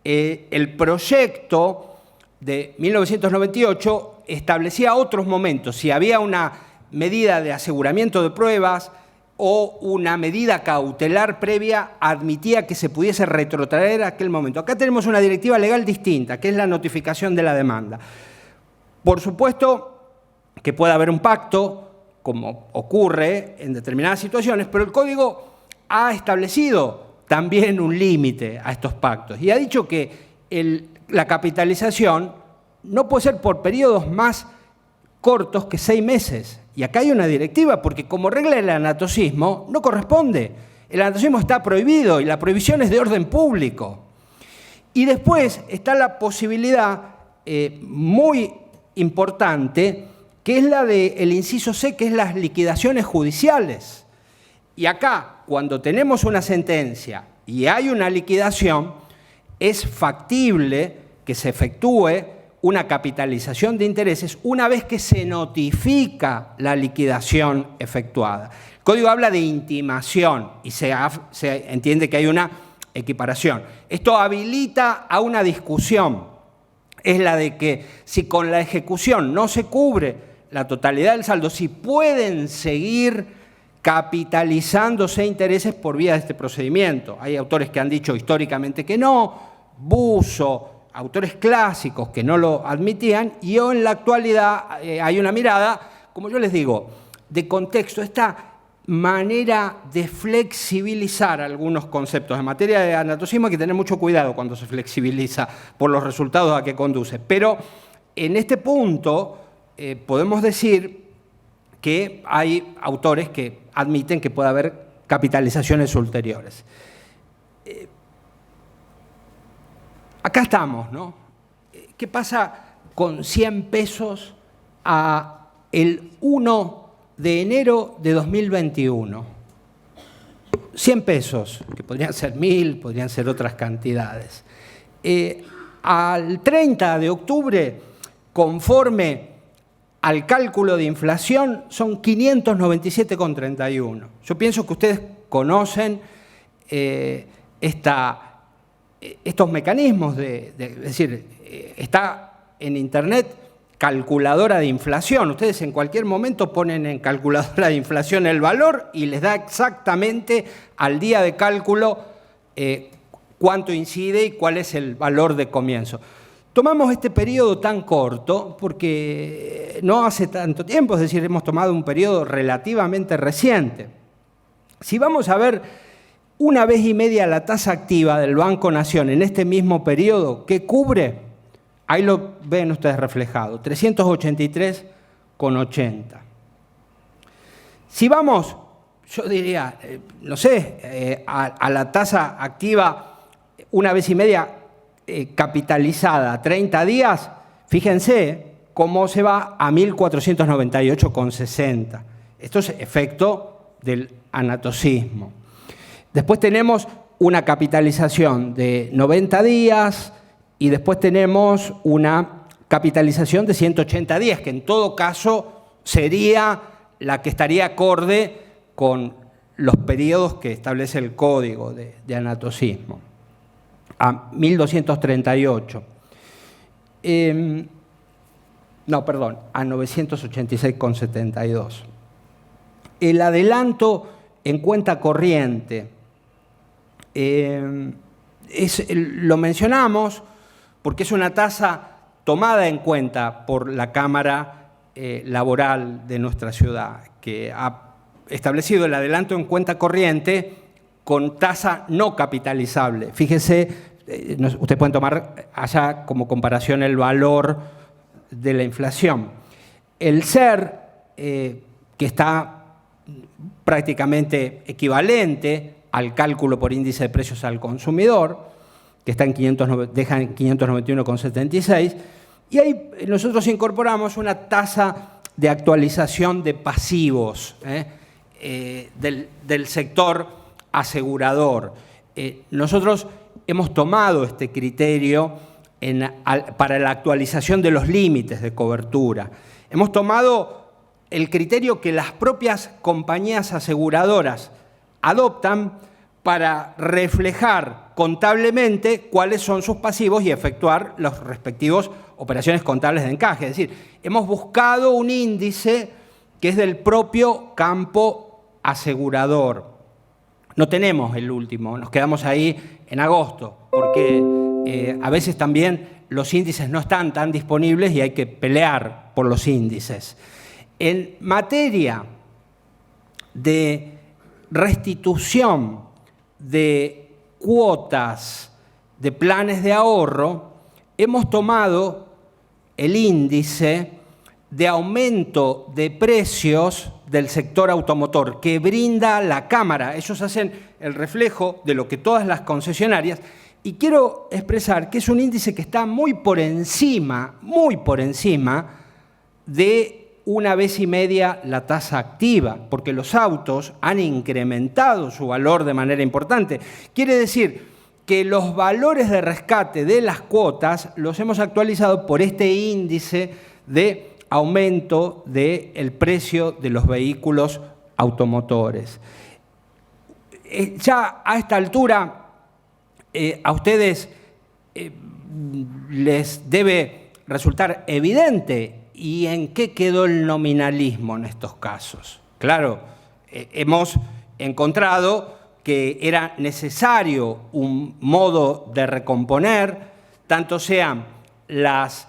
El proyecto de 1998 establecía otros momentos. Si había una medida de aseguramiento de pruebas o una medida cautelar previa, admitía que se pudiese retrotraer a aquel momento. Acá tenemos una directiva legal distinta, que es la notificación de la demanda. Por supuesto que puede haber un pacto, como ocurre en determinadas situaciones, pero el Código ha establecido también un límite a estos pactos y ha dicho que la capitalización no puede ser por periodos más cortos que 6 meses. Y acá hay una directiva, porque como regla el anatocismo no corresponde. El anatocismo está prohibido y la prohibición es de orden público. Y después está la posibilidad muy importante, que es la del inciso C, que es las liquidaciones judiciales. Y acá, cuando tenemos una sentencia y hay una liquidación, es factible que se efectúe una capitalización de intereses una vez que se notifica la liquidación efectuada. El Código habla de intimación y se entiende que hay una equiparación. Esto habilita a una discusión, es la de que si con la ejecución no se cubre la totalidad del saldo, si pueden seguir capitalizándose intereses por vía de este procedimiento. Hay autores que han dicho históricamente que no, Busso, autores clásicos que no lo admitían, y hoy en la actualidad hay una mirada, como yo les digo, de contexto, esta manera de flexibilizar algunos conceptos. En materia de anatocismo hay que tener mucho cuidado cuando se flexibiliza por los resultados a que conduce. Pero en este punto podemos decir que hay autores que admiten que puede haber capitalizaciones ulteriores. Acá estamos, ¿no? ¿Qué pasa con 100 pesos a el 1 de enero de 2021? 100 pesos, que podrían ser 1.000, podrían ser otras cantidades. Al 30 de octubre, conforme al cálculo de inflación, son 597,31. Yo pienso que ustedes conocen estos mecanismos es decir, está en Internet calculadora de inflación. Ustedes en cualquier momento ponen en calculadora de inflación el valor y les da exactamente al día de cálculo cuánto incide y cuál es el valor de comienzo. Tomamos este periodo tan corto porque no hace tanto tiempo, es decir, hemos tomado un periodo relativamente reciente. Si vamos a ver una vez y media la tasa activa del Banco Nación en este mismo periodo, ¿qué cubre? Ahí lo ven ustedes reflejado, 383,80. Si vamos, yo diría, no sé, a la tasa activa una vez y media capitalizada a 30 días, fíjense cómo se va a 1.498,60. Esto es efecto del anatocismo. Después tenemos una capitalización de 90 días y después tenemos una capitalización de 180 días, que en todo caso sería la que estaría acorde con los periodos que establece el Código de Anatosismo, a 1238. A 986,72. El adelanto en cuenta corriente, lo mencionamos porque es una tasa tomada en cuenta por la Cámara Laboral de nuestra ciudad, que ha establecido el adelanto en cuenta corriente con tasa no capitalizable. Fíjese, ustedes pueden tomar allá como comparación el valor de la inflación. El SER, que está prácticamente equivalente al cálculo por índice de precios al consumidor, que está deja en 591,76, y ahí nosotros incorporamos una tasa de actualización de pasivos del sector asegurador. Nosotros hemos tomado este criterio para la actualización de los límites de cobertura. Hemos tomado el criterio que las propias compañías aseguradoras adoptan para reflejar contablemente cuáles son sus pasivos y efectuar los respectivos operaciones contables de encaje. Es decir, hemos buscado un índice que es del propio campo asegurador. No tenemos el último, nos quedamos ahí en agosto, porque a veces también los índices no están tan disponibles y hay que pelear por los índices. En materia de restitución de cuotas de planes de ahorro, hemos tomado el índice de aumento de precios del sector automotor que brinda la Cámara. Ellos hacen el reflejo de lo que todas las concesionarias, y quiero expresar que es un índice que está muy por encima de 1,5 veces la tasa activa, porque los autos han incrementado su valor de manera importante. Quiere decir que los valores de rescate de las cuotas los hemos actualizado por este índice de aumento del precio de los vehículos automotores. Ya a esta altura, a ustedes les debe resultar evidente y en qué quedó el nominalismo en estos casos. Claro, hemos encontrado que era necesario un modo de recomponer, tanto sean las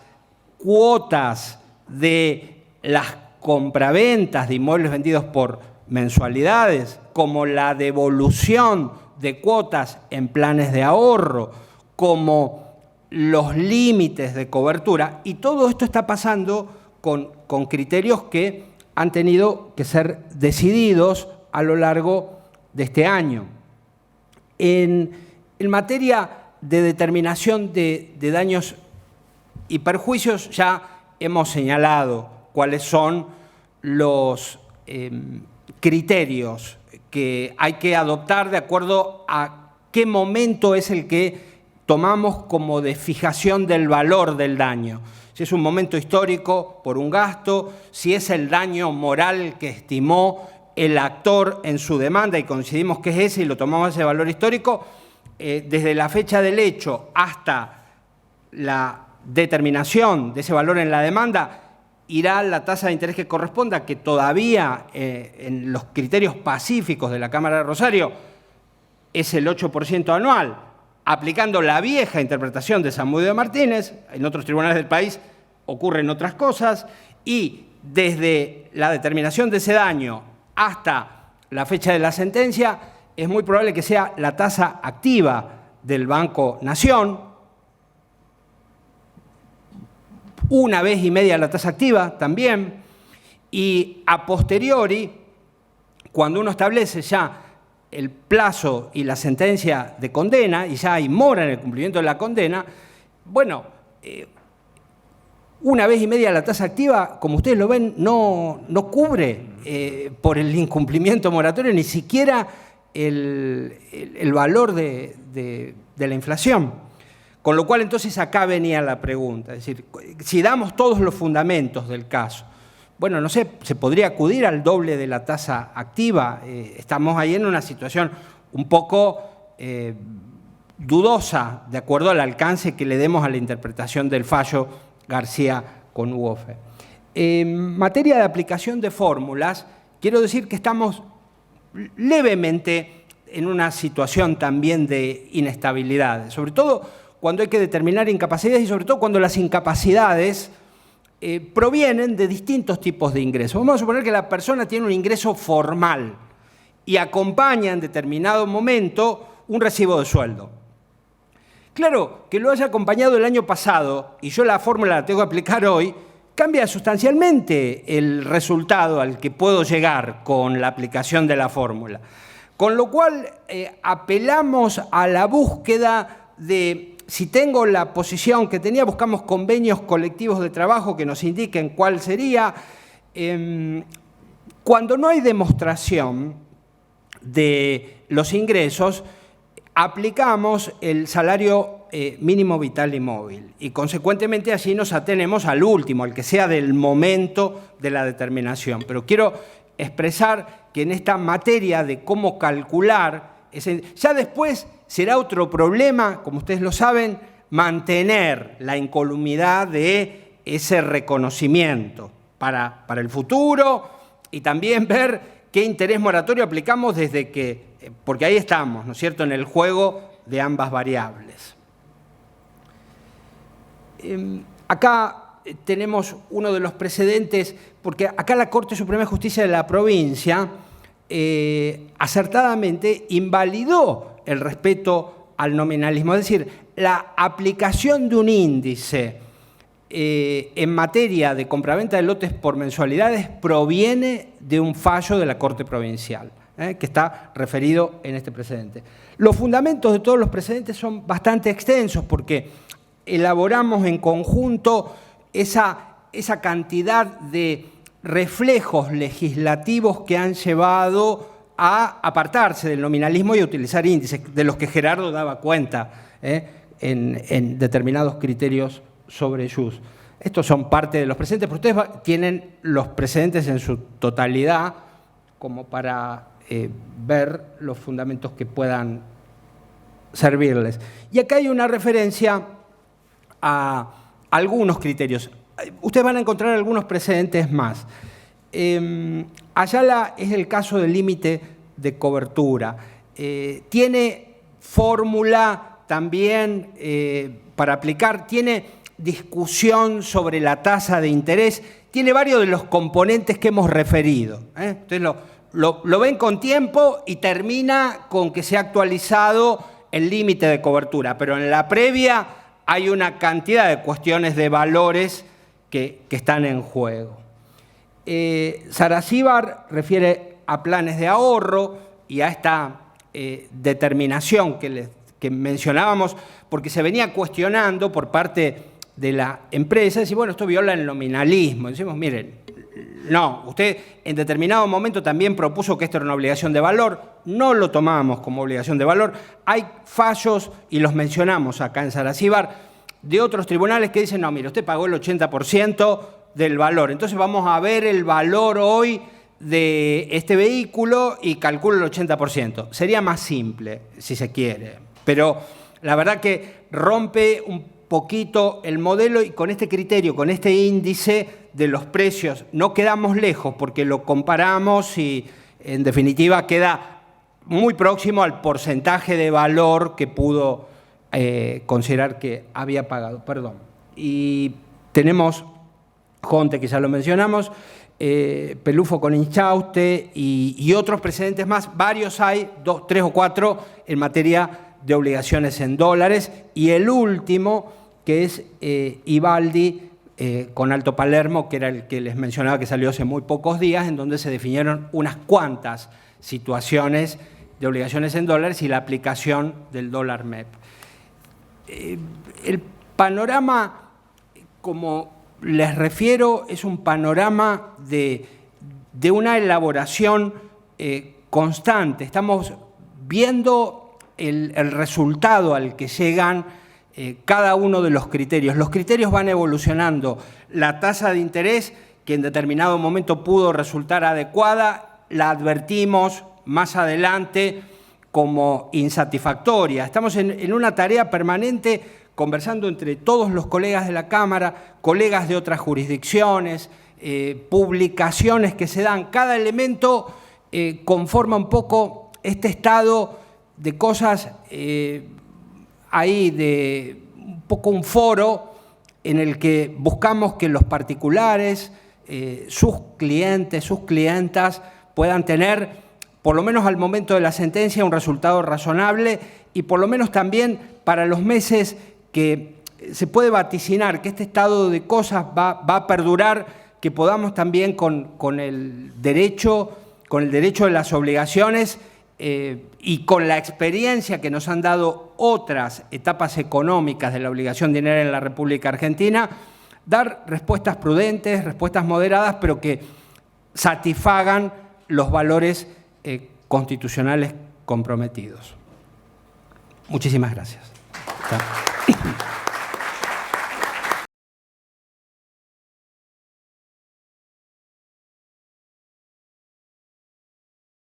cuotas de las compraventas de inmuebles vendidos por mensualidades, como la devolución de cuotas en planes de ahorro, como los límites de cobertura, y todo esto está pasando con criterios que han tenido que ser decididos a lo largo de este año. En materia de determinación de daños y perjuicios, ya hemos señalado cuáles son los criterios que hay que adoptar de acuerdo a qué momento es el que tomamos como de fijación del valor del daño. Si es un momento histórico por un gasto, si es el daño moral que estimó el actor en su demanda y coincidimos que es ese y lo tomamos ese valor histórico, desde la fecha del hecho hasta la determinación de ese valor en la demanda, irá la tasa de interés que corresponda, que todavía en los criterios pacíficos de la Cámara de Rosario es el 8% anual, aplicando la vieja interpretación de Zamudio de Martínez. En otros tribunales del país ocurren otras cosas, y desde la determinación de ese daño hasta la fecha de la sentencia es muy probable que sea la tasa activa del Banco Nación, 1,5 veces la tasa activa también, y a posteriori, cuando uno establece ya el plazo y la sentencia de condena, y ya hay mora en el cumplimiento de la condena, bueno, 1,5 veces la tasa activa, como ustedes lo ven, no cubre por el incumplimiento moratorio ni siquiera el valor de la inflación. Con lo cual, entonces, acá venía la pregunta. Es decir, si damos todos los fundamentos del caso, bueno, no sé, se podría acudir al doble de la tasa activa. Estamos ahí en una situación un poco dudosa, de acuerdo al alcance que le demos a la interpretación del fallo García con UOFE. En materia de aplicación de fórmulas, quiero decir que estamos levemente en una situación también de inestabilidad, sobre todo cuando hay que determinar incapacidades y sobre todo cuando las incapacidades provienen de distintos tipos de ingresos. Vamos a suponer que la persona tiene un ingreso formal y acompaña en determinado momento un recibo de sueldo. Claro, que lo haya acompañado el año pasado y yo la fórmula la tengo que aplicar hoy, cambia sustancialmente el resultado al que puedo llegar con la aplicación de la fórmula. Con lo cual, apelamos a la búsqueda de, si tengo la posición que tenía, buscamos convenios colectivos de trabajo que nos indiquen cuál sería. Cuando no hay demostración de los ingresos, aplicamos el salario mínimo vital y móvil y consecuentemente allí nos atenemos al último, al que sea del momento de la determinación. Pero quiero expresar que en esta materia de cómo calcular, ya después será otro problema, como ustedes lo saben, mantener la incolumidad de ese reconocimiento para el futuro y también ver qué interés moratorio aplicamos desde que, porque ahí estamos, ¿no es cierto?, en el juego de ambas variables. Acá tenemos uno de los precedentes, porque acá la Corte Suprema de Justicia de la provincia acertadamente invalidó el respeto al nominalismo, es decir, la aplicación de un índice en materia de compraventa de lotes por mensualidades proviene de un fallo de la Corte Provincial, que está referido en este precedente. Los fundamentos de todos los precedentes son bastante extensos porque elaboramos en conjunto esa cantidad de reflejos legislativos que han llevado a apartarse del nominalismo y a utilizar índices, de los que Gerardo daba cuenta en determinados criterios sobre jus. Estos son parte de los precedentes, pero ustedes tienen los precedentes en su totalidad como para ver los fundamentos que puedan servirles. Y acá hay una referencia a algunos criterios. Ustedes van a encontrar algunos precedentes más. Ayala es el caso del límite de cobertura. Tiene fórmula también para aplicar, tiene discusión sobre la tasa de interés, tiene varios de los componentes que hemos referido. Ustedes lo ven con tiempo y termina con que se ha actualizado el límite de cobertura, pero en la previa hay una cantidad de cuestiones de valores que están en juego. Saracíbar refiere a planes de ahorro y a esta determinación que mencionábamos, porque se venía cuestionando por parte de la empresa, decir, bueno, esto viola el nominalismo. Decimos, miren, no, usted en determinado momento también propuso que esto era una obligación de valor, no lo tomamos como obligación de valor. Hay fallos, y los mencionamos acá en Saracíbar, de otros tribunales que dicen, no, mire, usted pagó el 80% del valor, entonces vamos a ver el valor hoy de este vehículo y calculo el 80%. Sería más simple, si se quiere, pero la verdad que rompe un poquito el modelo y con este criterio, con este índice de los precios, no quedamos lejos porque lo comparamos y en definitiva queda muy próximo al porcentaje de valor que pudo considerar que había pagado. Perdón. Y tenemos Jonte, que ya lo mencionamos, Pelufo con Inchauste y otros precedentes más, varios hay, 2, 3 o 4 en materia de obligaciones en dólares, y el último que es Ibaldi con Alto Palermo, que era el que les mencionaba que salió hace muy pocos días, en donde se definieron unas cuantas situaciones de obligaciones en dólares y la aplicación del dólar MEP. El panorama, como les refiero, es un panorama de una elaboración constante. Estamos viendo el resultado al que llegan cada uno de los criterios. Los criterios van evolucionando. La tasa de interés que en determinado momento pudo resultar adecuada, la advertimos más adelante como insatisfactoria. Estamos en una tarea permanente conversando entre todos los colegas de la Cámara, colegas de otras jurisdicciones, publicaciones que se dan. Cada elemento conforma un poco este estado de cosas, ahí de un poco un foro en el que buscamos que los particulares, sus clientes, sus clientas, puedan tener, por lo menos al momento de la sentencia, un resultado razonable y por lo menos también para los meses que se puede vaticinar que este estado de cosas va a perdurar, que podamos también con el derecho de las obligaciones y con la experiencia que nos han dado otras etapas económicas de la obligación dinera en la República Argentina, dar respuestas prudentes, respuestas moderadas, pero que satisfagan los valores constitucionales comprometidos. Muchísimas gracias.